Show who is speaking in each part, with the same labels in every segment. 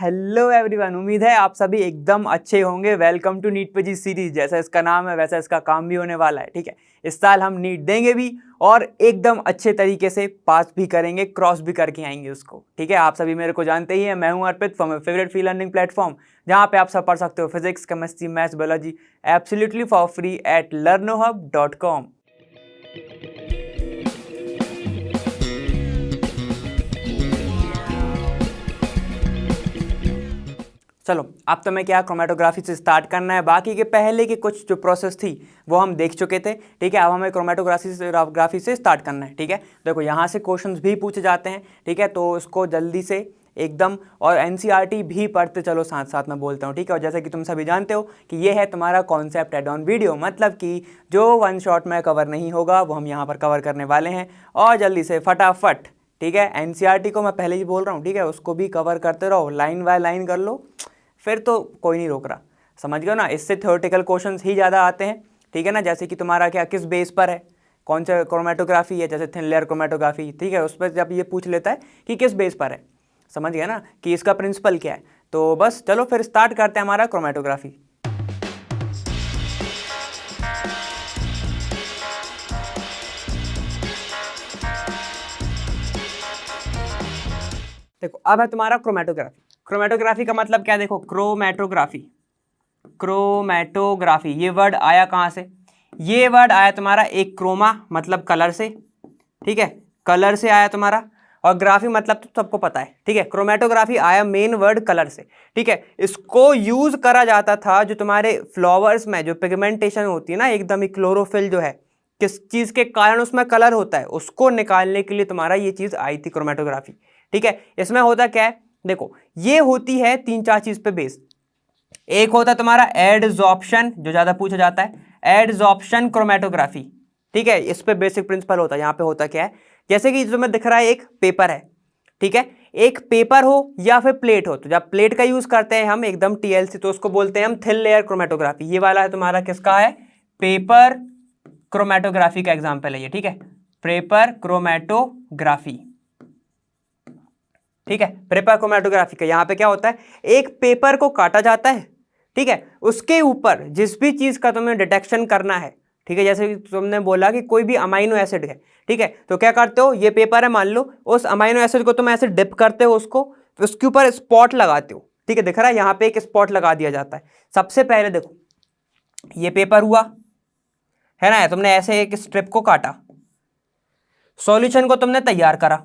Speaker 1: Hello everyone, उम्मीद है आप सभी एकदम अच्छे होंगे। वेलकम टू नीट पेजी सीरीज। जैसा इसका नाम है वैसा इसका काम भी होने वाला है। ठीक है, इस साल हम नीट देंगे भी और एकदम अच्छे तरीके से पास भी करेंगे, क्रॉस भी करके आएंगे उसको। ठीक है, आप सभी मेरे को जानते ही हैं, मैं हूं Arpit from favourite free learning platform, जहां पे आप सब पढ़ सकते हो physics, chemistry, maths, biology absolutely for free at learnohub.com। चलो, अब तो मैं क्या क्रोमेटोग्राफी से स्टार्ट करना है। बाकी के पहले की कुछ जो प्रोसेस थी वो हम देख चुके थे। ठीक है, अब हमें क्रोमेटोग्राफी से स्टार्ट करना है। ठीक है, देखो यहाँ से क्वेश्चंस भी पूछे जाते हैं। ठीक है, तो इसको जल्दी से एकदम और एनसीईआरटी भी पढ़ते चलो, साथ साथ में बोलता हूँ। ठीक है, और जैसे कि तुम सभी जानते हो कि ये है तुम्हारा कॉन्सेप्ट एड ऑन वीडियो, मतलब कि जो वन शॉट में कवर नहीं होगा वो हम यहाँ पर कवर करने वाले हैं। और जल्दी से फटाफट, ठीक है, एनसीईआरटी को मैं पहले ही बोल रहा हूँ, ठीक है, उसको भी कवर करते रहो, लाइन बाय लाइन कर लो, फिर तो कोई नहीं रोक रहा। समझ गए ना, इससे थ्योरेटिकल क्वेश्चंस ही ज़्यादा आते हैं। ठीक है ना, जैसे कि तुम्हारा क्या किस बेस पर है, कौन सा क्रोमेटोग्राफी है, जैसे थिन लेयर क्रोमेटोग्राफी। ठीक है, उस पर जब ये पूछ लेता है कि किस बेस पर है, समझ गया ना कि इसका प्रिंसिपल क्या है। तो बस चलो फिर स्टार्ट करते हैं हमारा क्रोमेटोग्राफी। देखो, अब है तुम्हारा क्रोमेटोग्राफी। क्रोमेटोग्राफी का मतलब क्या है, देखो क्रोमेटोग्राफी ये वर्ड आया कहाँ से? ये वर्ड आया तुम्हारा एक क्रोमा मतलब कलर से। ठीक है, कलर से आया तुम्हारा, और ग्राफी मतलब तो सबको पता है। ठीक है, क्रोमेटोग्राफी आया मेन वर्ड कलर से। ठीक है, इसको यूज करा जाता था जो तुम्हारे फ्लावर्स में जो पिगमेंटेशन होती है ना, एकदम ही क्लोरोफिल जो है, किस चीज के कारण उसमें कलर होता है, उसको निकालने के लिए तुम्हारा ये चीज आई थी क्रोमेटोग्राफी। ठीक है, इसमें होता क्या है, देखो ये होती है 3-4 चीज पे बेस्ड। एक होता है तुम्हारा एडजॉर्प्शन, जो ज्यादा पूछा जाता है, एडजॉर्प्शन क्रोमेटोग्राफी। ठीक है, इस पे बेसिक प्रिंसिपल होता है। यहाँ पे होता क्या है, जैसे कि तुम्हें दिख रहा है एक पेपर है। ठीक है, एक पेपर हो या फिर प्लेट हो, तो जब प्लेट का यूज करते हैं हम एकदम टीएलसी, तो उसको बोलते हैं हम थिन लेयर क्रोमेटोग्राफी। ये वाला है तुम्हारा किसका है, पेपर क्रोमेटोग्राफी का एग्जाम्पल है ये। ठीक है, पेपर क्रोमेटोग्राफी। ठीक है, पेपर क्रोमेटोग्राफी का यहाँ पे क्या होता है, एक पेपर को काटा जाता है। ठीक है, उसके ऊपर जिस भी चीज का तुम्हें डिटेक्शन करना है, ठीक है, जैसे तुमने बोला कि कोई भी अमाइनो एसिड है, ठीक है, तो क्या करते हो, ये पेपर है मान लो, उस अमाइनो एसिड को तुम ऐसे डिप करते हो, उसको उसके ऊपर स्पॉट लगाते हो। ठीक है, दिख रहा है यहाँ पे एक स्पॉट लगा दिया जाता है। सबसे पहले देखो, ये पेपर हुआ है ना, तुमने ऐसे एक स्ट्रिप को काटा, सॉल्यूशन को तुमने तैयार करा।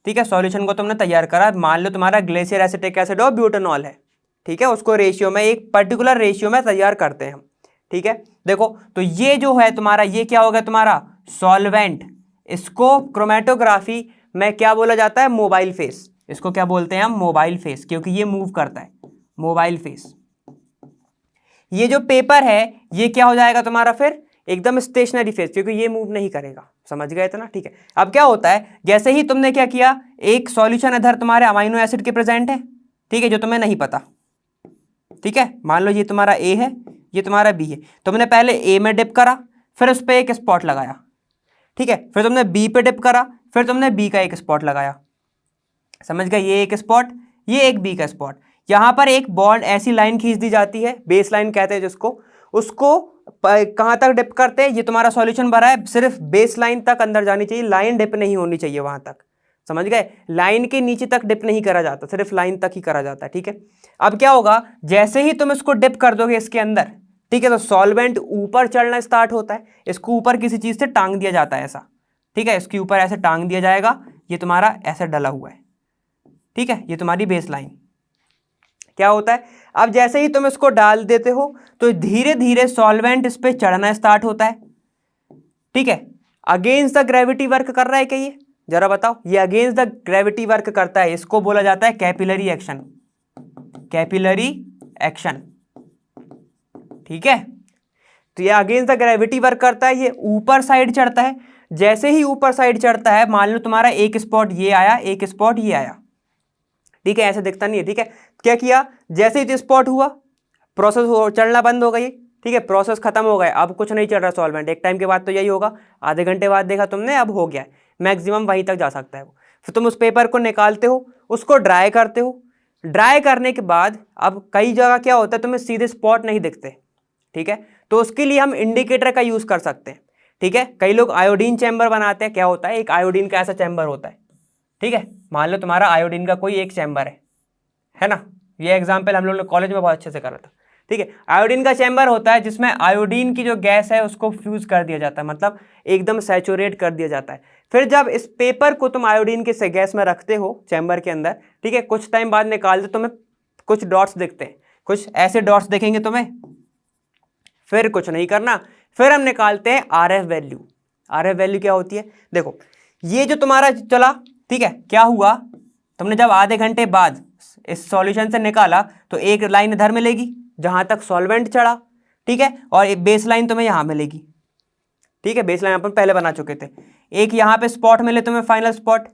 Speaker 1: ठीक है, सॉल्यूशन को तुमने तैयार करा, मान लो तुम्हारा ग्लेशियर एसिटिक एसिड और ब्यूटेनॉल है। ठीक है, उसको रेशियो में, एक पर्टिकुलर रेशियो में तैयार करते हैं हम। ठीक है, देखो तो ये जो है तुम्हारा, ये क्या हो गया तुम्हारा सॉल्वेंट। इसको क्रोमेटोग्राफी में क्या बोला जाता है, मोबाइल फेस। इसको क्या बोलते हैं हम, मोबाइल फेस, क्योंकि ये मूव करता है, मोबाइल फेस। ये जो पेपर है ये क्या हो जाएगा तुम्हारा फिर एकदम स्टेशनरी फेस, क्योंकि ये मूव नहीं करेगा। समझ गए तो ना। ठीक है, अब क्या होता है, जैसे ही तुमने क्या किया, एक सॉल्यूशन इधर तुम्हारे अमाइनो एसिड के प्रेजेंट है। ठीक है, जो तुम्हें नहीं पता। ठीक है, मान लो ये तुम्हारा ए है, ये तुम्हारा बी है, तुमने पहले ए में डिप करा, फिर उस पर एक स्पॉट लगाया। ठीक है, फिर तुमने बी पे डिप करा, फिर तुमने बी का एक स्पॉट लगाया। समझ गए, ये एक स्पॉट, ये एक बी का स्पॉट। यहां पर एक बॉन्ड ऐसी लाइन खींच दी जाती है, बेस लाइन कहते हैं जिसको, उसको कहां तक डिप करते हैं, ये तुम्हारा सॉल्यूशन भरा है, सिर्फ बेस लाइन तक अंदर जानी चाहिए, लाइन डिप नहीं होनी चाहिए वहां तक। समझ गए, लाइन के नीचे तक डिप नहीं करा जाता, सिर्फ लाइन तक ही करा जाता है। ठीक है, अब क्या होगा, जैसे ही तुम इसको डिप कर दोगे इसके अंदर, ठीक है, तो सॉल्वेंट ऊपर चढ़ना स्टार्ट होता है। इसको ऊपर किसी चीज से टांग दिया जाता है ऐसा। ठीक है, इसके ऊपर ऐसे टांग दिया जाएगा, ये तुम्हारा ऐसे डला हुआ है। ठीक है, ये तुम्हारी बेस लाइन। क्या होता है, अब जैसे ही तुम इसको डाल देते हो तो धीरे धीरे सॉल्वेंट इस पे चढ़ना स्टार्ट होता है। ठीक है, अगेंस्ट द ग्रेविटी वर्क कर रहा है क्या ये, जरा बताओ, ये अगेंस्ट द ग्रेविटी वर्क करता है, इसको बोला जाता है कैपिलरी एक्शन, कैपिलरी एक्शन। ठीक है, तो ये अगेंस्ट द ग्रेविटी वर्क करता है, ये ऊपर साइड चढ़ता है। जैसे ही ऊपर साइड चढ़ता है, मान लो तुम्हारा एक स्पॉट ये आया, एक स्पॉट ये आया। ठीक है, ऐसे दिखता नहीं है। ठीक है, क्या किया, जैसे ही स्पॉट हुआ, प्रोसेस चलना बंद हो गई। ठीक है, प्रोसेस खत्म हो गया, अब कुछ नहीं चल रहा सॉल्वेंट। एक टाइम के बाद तो यही होगा, आधे घंटे बाद देखा तुमने, अब हो गया है, मैक्सिमम वहीं तक जा सकता है वो। फिर तुम उस पेपर को निकालते हो, उसको ड्राई करते हो। ड्राई करने के बाद अब कई जगह क्या होता है तुम्हें सीधे स्पॉट नहीं दिखते, ठीक है, तो उसके लिए हम इंडिकेटर का यूज कर सकते हैं, ठीक है। कई लोग आयोडीन चैम्बर बनाते हैं, क्या होता है एक आयोडीन का ऐसा चैम्बर होता है, ठीक है, मान लो तुम्हारा आयोडीन का कोई एक चैम्बर है ना, ये एग्जाम्पल हम लोग ने कॉलेज में बहुत अच्छे से करा था, ठीक है। आयोडीन का चैम्बर होता है जिसमें आयोडीन की जो गैस है उसको फ्यूज कर दिया जाता है, मतलब एकदम सैचुरेट कर दिया जाता है। फिर जब इस पेपर को तुम आयोडीन के गैस में रखते हो चैम्बर के अंदर, ठीक है, कुछ टाइम बाद निकालते तुम्हें कुछ डॉट्स दिखते हैं, कुछ ऐसे डॉट्स दिखेंगे तुम्हें। फिर कुछ नहीं करना, फिर हम निकालते हैं RF वैल्यू। RF वैल्यू क्या होती है, देखो ये जो तुम्हारा चला, ठीक है, क्या हुआ, तुमने जब आधे घंटे बाद इस सॉल्यूशन से निकाला तो एक लाइन इधर मिलेगी जहां तक सॉल्वेंट चढ़ा, ठीक है, और एक बेस लाइन तुम्हें यहां मिलेगी, ठीक है, बेस लाइन अपन पहले बना चुके थे। एक यहां पे स्पॉट मिले तुम्हें, फाइनल स्पॉट,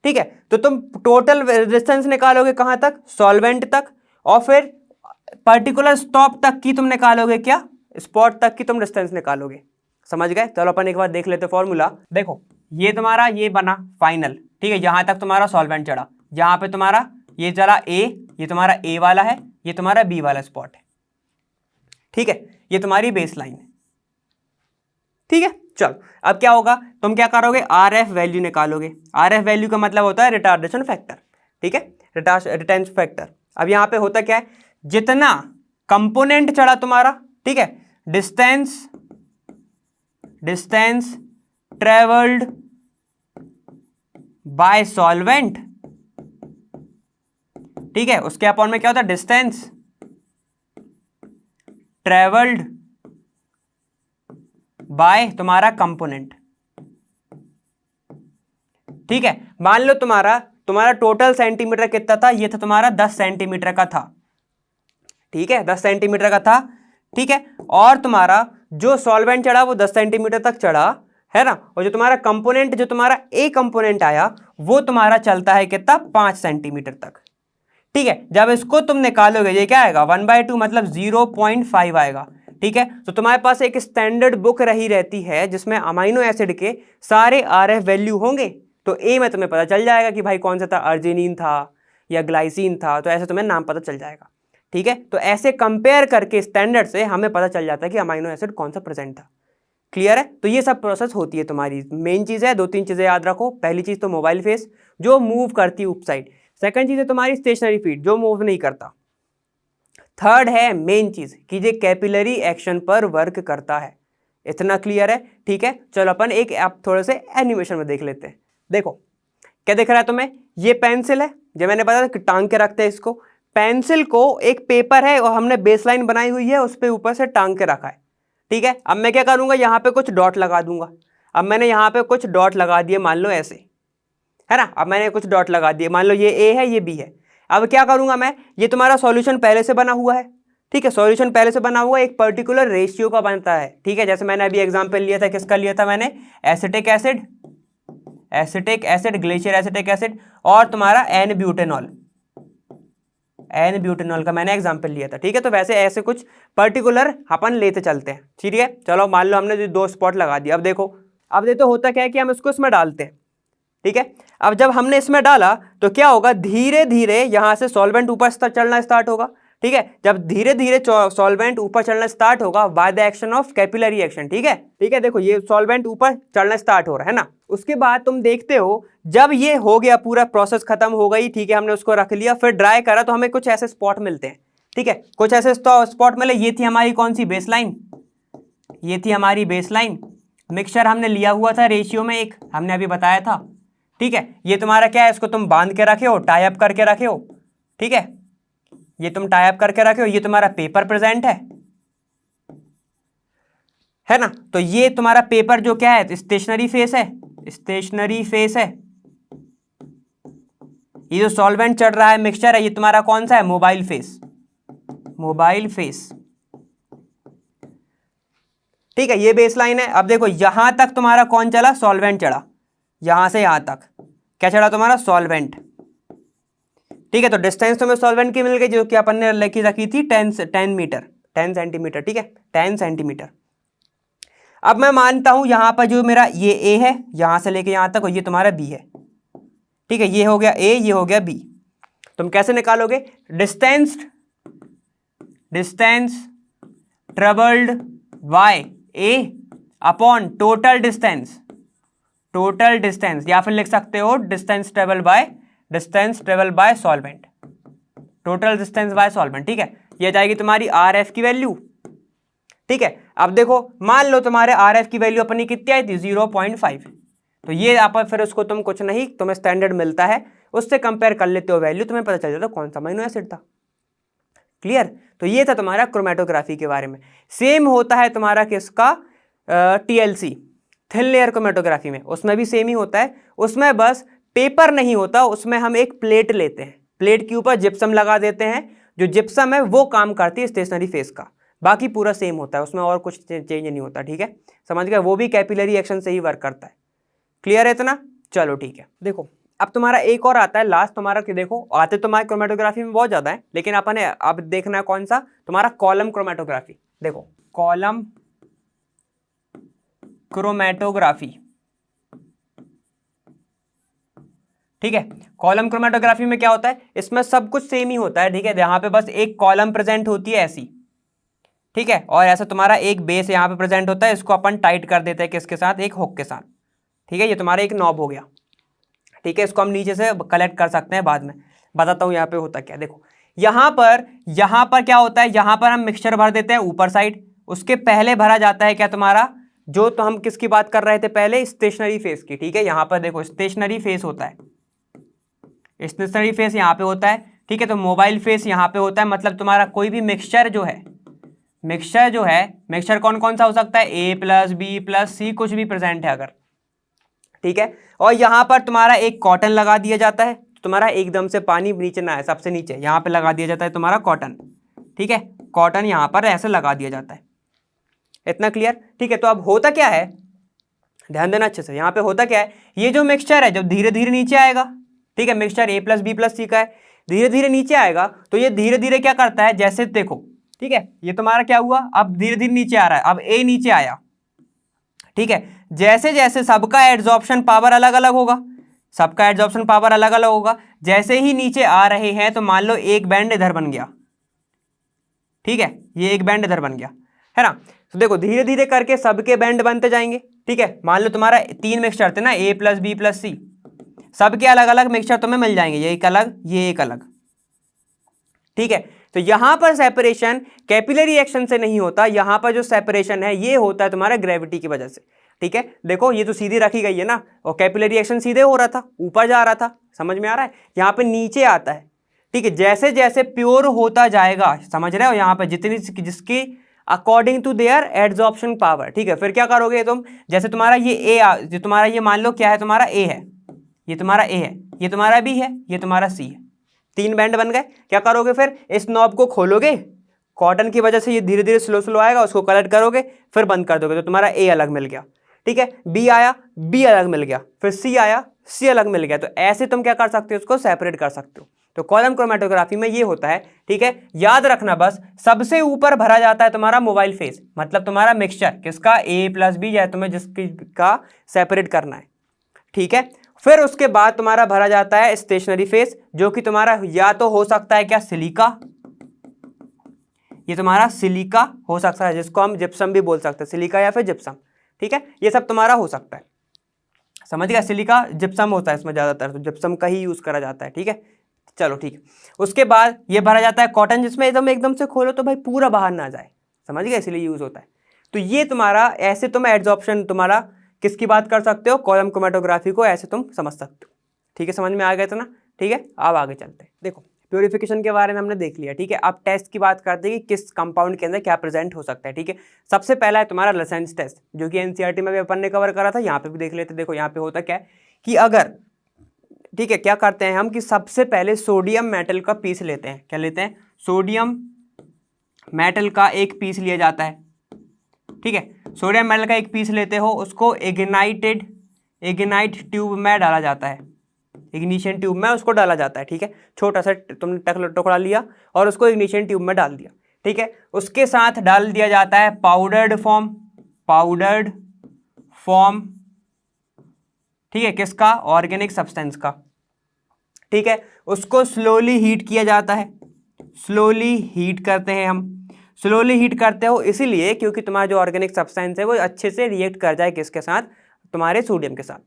Speaker 1: ठीक है। तो तुम टोटल रेजिस्टेंस निकालोगे कहां तक, सॉल्वेंट तक, और फिर पर्टिकुलर स्टॉप तक की तुम निकालोगे, क्या स्पॉट तक की तुम डिस्टेंस निकालोगे। समझ गए, चलो अपन एक बार देख लेते फॉर्मूला। देखो ये तुम्हारा ये बना फाइनल, ठीक है, यहां तक तुम्हारा सॉल्वेंट चढ़ा, यहां पे तुम्हारा ये चला A, ये तुम्हारा A वाला है, ये तुम्हारा B वाला स्पॉट है, ठीक है, ये तुम्हारी बेस लाइन है, ठीक है। चलो अब क्या होगा, तुम क्या करोगे, RF वैल्यू निकालोगे। RF वैल्यू का मतलब होता है रिटार्डेशन फैक्टर, ठीक है, रिटेंशन फैक्टर। अब यहां पे होता क्या है, जितना कंपोनेंट चढ़ा तुम्हारा, ठीक है, डिस्टेंस ट्रेवल्ड बाय सॉल्वेंट, ठीक है, उसके अपॉन में क्या होता है, डिस्टेंस ट्रेवल्ड बाय तुम्हारा कंपोनेंट, ठीक है। मान लो तुम्हारा टोटल सेंटीमीटर कितना था, ये था तुम्हारा 10 सेंटीमीटर का था, ठीक है, 10 सेंटीमीटर का था, ठीक है, और तुम्हारा जो सॉल्वेंट चढ़ा वो 10 सेंटीमीटर तक चढ़ा, है ना, और जो तुम्हारा कंपोनेंट, जो तुम्हारा A कंपोनेंट आया वो तुम्हारा चलता है कितना, 5 सेंटीमीटर तक, ठीक है। जब इसको तुम निकालोगे ये क्या आएगा, 1/2 मतलब 0.5 आएगा, ठीक है। तो तुम्हारे पास एक स्टैंडर्ड बुक रही रहती है जिसमें अमाइनो एसिड के सारे RF वैल्यू होंगे, तो A में तुम्हें पता चल जाएगा कि भाई कौन सा था, अर्जिनिन था या ग्लाइसिन था, तो ऐसे तुम्हें नाम पता चल जाएगा, ठीक है। तो ऐसे कंपेयर करके स्टैंडर्ड से हमें पता चल जाता है कि अमाइनो एसिड कौन सा प्रेजेंट था। क्लियर है, तो ये सब प्रोसेस होती है तुम्हारी। मेन चीज है 2-3 चीजें याद रखो। पहली चीज तो मोबाइल फेस जो मूव करती है उपसाइड, सेकंड चीज है तुम्हारी स्टेशनरी फीड जो मूव नहीं करता, थर्ड है मेन चीज कि ये कैपिलरी एक्शन पर वर्क करता है। इतना क्लियर है, ठीक है। चलो अपन एक आप थोड़े से एनिमेशन में देख लेते हैं। देखो क्या दिख रहा है तुम्हें, ये पेंसिल है, जो मैंने बताया कि टांग के रखते हैं इसको। पेंसिल को एक पेपर है और हमने बेसलाइन बनाई हुई है, उस पर ऊपर से टांग के रखा है, ठीक है। अब मैं क्या करूंगा, यहाँ पे कुछ डॉट लगा दूंगा। अब मैंने यहाँ पे कुछ डॉट लगा दिए, मान लो ऐसे, है ना। अब मैंने कुछ डॉट लगा दिए, मान लो ये A है ये B है। अब क्या करूंगा मैं, ये तुम्हारा सॉल्यूशन पहले से बना हुआ है, ठीक है, सॉल्यूशन पहले से बना हुआ एक पर्टिकुलर रेशियो का बनता है, ठीक है। जैसे मैंने अभी एग्जांपल लिया था, किसका लिया था मैंने, acetic acid, glacier acetic acid, और तुम्हारा एन ब्यूटेनॉल का मैंने एग्जांपल लिया था, ठीक है। तो वैसे ऐसे कुछ पर्टिकुलर अपन लेते चलते हैं, ठीक है। चलो मान लो हमने 2 स्पॉट लगा दिया। अब देखो होता क्या है कि हम इसको इसमें डालते हैं, ठीक है। अब जब हमने इसमें डाला तो क्या होगा, धीरे धीरे यहां से सॉल्वेंट ऊपर चलना स्टार्ट होगा, ठीक है। जब धीरे धीरे सॉल्वेंट ऊपर चलना स्टार्ट होगा by the action of capillary action, ठीक है। देखो ये सॉल्वेंट ऊपर चलना स्टार्ट हो रहा है ना। उसके बाद तुम देखते हो जब ये हो गया, पूरा प्रोसेस खत्म हो गई, ठीक है, हमने उसको रख लिया, फिर ड्राई करा तो हमें कुछ ऐसे स्पॉट मिलते हैं, ठीक है। कुछ ऐसे स्पॉट मिले, ये थी हमारी कौन सी बेसलाइन, ये थी हमारी बेसलाइन। मिक्सचर हमने लिया हुआ था रेशियो में एक, हमने अभी बताया था, ठीक है। ये तुम्हारा क्या है, इसको तुम बांध के रखे हो, टाई अप करके रखे हो, ठीक है, ये तुम टाई अप करके रखे हो। ये तुम्हारा पेपर प्रेजेंट है ना। तो ये तुम्हारा पेपर जो क्या है, स्टेशनरी फेस है, ये जो सॉल्वेंट चढ़ रहा है, मिक्सचर है, ये तुम्हारा कौन सा है, मोबाइल फेस, ठीक है। ये बेसलाइन है। अब देखो यहां तक तुम्हारा कौन चला, सॉल्वेंट चढ़ा, यहां से यहां तक क्या चढ़ा तुम्हारा, सॉल्वेंट, ठीक है। तो डिस्टेंस तुम्हें सॉल्वेंट की मिल गई, जो कि अपन ने रखी थी 10 सेंटीमीटर, ठीक है, 10 सेंटीमीटर। अब मैं मानता हूं यहां पर जो मेरा ये A है, यहां से लेके यहां तक, और ये तुम्हारा B है, ठीक है। ये हो गया A, ये हो गया B। तुम कैसे निकालोगे? Distance travelled by A upon total distance, या फिर लिख सकते हो distance travel by solvent, total distance by solvent. ठीक है, ये जाएगी तुम्हारी आर एफ की वैल्यू। ठीक है, अब देखो मान लो तुम्हारे आर एफ की वैल्यू अपनी कितनी आई थी? 0.5। तो ये आप फिर उसको तुम कुछ नहीं, तुम्हें स्टैंडर्ड मिलता है, उससे कंपेयर कर लेते हो वैल्यू, तुम्हें पता चल जाता है कौन सा अमीनो एसिड था। क्लियर? तो ये था तुम्हारा क्रोमेटोग्राफी के बारे में। सेम होता है तुम्हारा किसका? टीएलसी, थिन लेयर क्रोमेटोग्राफी में, उसमें भी सेम ही होता है। उसमें बस पेपर नहीं होता, उसमें हम एक प्लेट लेते हैं, प्लेट के ऊपर जिप्सम लगा देते हैं, जो जिप्सम है वो काम करती है स्टेशनरी फेस का, बाकी पूरा सेम होता है, उसमें और कुछ चेंज नहीं होता। ठीक है, समझ गए? वो भी कैपिलरी एक्शन से ही वर्क करता है। क्लियर है इतना? चलो ठीक है। देखो अब तुम्हारा एक और आता है लास्ट तुम्हारा, कि देखो आते तुम्हारे क्रोमेटोग्राफी में बहुत ज्यादा है, लेकिन अपन अब देखना है कौन सा? तुम्हारा कॉलम क्रोमेटोग्राफी। देखो कॉलम क्रोमेटोग्राफी, ठीक है। कॉलम क्रोमेटोग्राफी में क्या होता है? इसमें सब कुछ सेम ही होता है। ठीक है, यहाँ पे बस एक कॉलम प्रेजेंट होती है ऐसी, ठीक है, और ऐसा तुम्हारा एक बेस यहाँ पे प्रेजेंट होता है, इसको अपन टाइट कर देते हैं किसके साथ? एक हुक के साथ। ठीक है, ये तुम्हारा एक नॉब हो गया। ठीक है, इसको हम नीचे से कलेक्ट कर सकते हैं, बाद में बताता हूँ यहाँ पे होता क्या। देखो यहाँ पर क्या होता है? यहाँ पर हम मिक्सचर भर देते हैं ऊपर साइड, उसके पहले भरा जाता है क्या तुम्हारा? जो तो हम किसकी बात कर रहे थे पहले? स्टेशनरी फेस की। ठीक है, यहाँ पर देखो स्टेशनरी फेस होता है, स्टेशनरी फेस यहाँ पे होता है। ठीक है, तो मोबाइल फेस यहाँ पे होता है। मतलब तुम्हारा कोई भी मिक्सचर जो है, मिक्सचर कौन कौन सा हो सकता है? ए प्लस बी प्लस सी, कुछ भी प्रेजेंट है अगर। ठीक है, और यहाँ पर तुम्हारा एक कॉटन लगा दिया जाता है, तुम्हारा एकदम से पानी नीचे ना है, सबसे नीचे यहाँ पे लगा दिया जाता है तुम्हारा कॉटन। ठीक है, कॉटन यहाँ पर ऐसे लगा दिया जाता है। इतना क्लियर? ठीक है, तो अब होता क्या है, ध्यान देना अच्छे से। यहाँ पे होता क्या है? ये जो मिक्सचर है जब धीरे धीरे नीचे आएगा, ठीक है, मिक्सचर ए प्लस बी प्लस सी का है, धीरे धीरे नीचे आएगा, तो ये धीरे धीरे क्या करता है? जैसे देखो, ठीक है, ये तुम्हारा क्या हुआ? अब धीरे धीरे नीचे आ रहा है, अब ए नीचे आया। ठीक है, जैसे जैसे सबका एड्जॉर्प्शन पावर अलग अलग होगा, जैसे ही नीचे आ रहे हैं, तो मान लो एक बैंड इधर बन गया। ठीक है, ये एक बैंड इधर बन गया, है ना? तो देखो धीरे धीरे करके सबके बैंड बनते जाएंगे। ठीक है, मान लो तुम्हारा 3 मिक्सचर थे ना, ए प्लस बी प्लस सी, सबके अलग अलग मिक्सचर तुम्हें मिल जाएंगे, ये एक अलग, ये एक अलग। ठीक है, तो यहां पर सेपरेशन कैपिलरी एक्शन से नहीं होता, यहां पर जो सेपरेशन है ये होता है तुम्हारा ग्रेविटी की वजह से। ठीक है, देखो ये तो सीधी रखी गई है ना, और कैपिलरी एक्शन सीधे हो रहा था, ऊपर जा रहा था, समझ में आ रहा है? यहाँ पे नीचे आता है। ठीक है, जैसे जैसे प्योर होता जाएगा, समझ रहे हो, यहाँ पे जितनी जिसकी according to their adsorption power. ठीक है, फिर क्या करोगे तुम? जैसे तुम्हारा ये ए, जो तुम्हारा ये मान लो क्या है? तुम्हारा ए है, ये तुम्हारा ए है, ये तुम्हारा बी है, ये तुम्हारा सी है, 3 बैंड बन गए। क्या करोगे फिर? इस नॉब को खोलोगे, कॉटन की वजह से ये धीरे धीरे स्लो स्लो आएगा, उसको कलेक्ट करोगे, फिर बंद कर दोगे, तो तुम्हारा ए अलग मिल गया। ठीक है, बी आया, बी अलग मिल गया, फिर सी आया, सी अलग मिल गया। तो ऐसे तुम क्या कर सकते हो? उसको सेपरेट कर सकते हो। तो कॉलम क्रोमेटोग्राफी में ये होता है। ठीक है, याद रखना बस, सबसे ऊपर भरा जाता है तुम्हारा मोबाइल फेस, मतलब तुम्हारा मिक्सचर किसका? ए प्लस बी, या तुम्हें जिसका सेपरेट करना है। ठीक है, फिर उसके बाद तुम्हारा भरा जाता है स्टेशनरी फेस, जो कि तुम्हारा या तो हो सकता है क्या? सिलिका, ये तुम्हारा सिलिका हो सकता है, जिसको हम जिप्सम भी बोल सकते हैं, सिलिका या फिर जिप्सम। ठीक है, ये सब तुम्हारा हो सकता है, समझ गया? सिलिका जिप्सम होता है इसमें ज्यादातर, तो जिप्सम का ही यूज करा जाता है। ठीक है, चलो ठीक है। उसके बाद ये भरा जाता है कॉटन, जिसमें एकदम से खोलो तो भाई पूरा बाहर ना जाए, समझ गए? इसलिए यूज होता है। तो ये तुम्हारा ऐसे तुम एड्जॉर्प्शन तुम्हारा किसकी बात कर सकते हो? कॉलम क्रोमेटोग्राफी को ऐसे तुम समझ सकते हो। ठीक है, समझ में आ गया था ना? ठीक है, अब आगे चलते हैं। देखो प्योरिफिकेशन के बारे में हमने देख लिया। ठीक है, अब टेस्ट की बात करते हैं कि किस कंपाउंड के अंदर क्या प्रेजेंट हो सकता है। ठीक है, सबसे पहला है तुम्हारा लसेंस टेस्ट, जो कि एनसीईआरटी में भी अपन ने कवर करा था, यहाँ पे भी देख लेते। देखो यहाँ पे होता क्या है कि अगर, ठीक है, क्या करते हैं हम कि सबसे पहले सोडियम मेटल का पीस लेते हैं। क्या लेते हैं? सोडियम मेटल का एक पीस लिया जाता है। ठीक है, सोडियम मेटल का एक पीस लेते हो, उसको इग्नाइट ट्यूब में डाला जाता है, इग्निशन ट्यूब में उसको डाला जाता है। ठीक है, छोटा सा तुमने टुकड़ा लिया और उसको इग्निशन ट्यूब में डाल दिया। ठीक है, उसके साथ डाल दिया जाता है पाउडर्ड फॉर्म, ठीक है, किसका? ऑर्गेनिक सब्सटेंस का। ठीक है, उसको स्लोली हीट किया जाता है, स्लोली हीट करते हैं हम। स्लोली हीट करते हो इसीलिए क्योंकि तुम्हारा जो ऑर्गेनिक सब्सटेंस है वो अच्छे से रिएक्ट कर जाए किसके साथ, तुम्हारे सोडियम के साथ,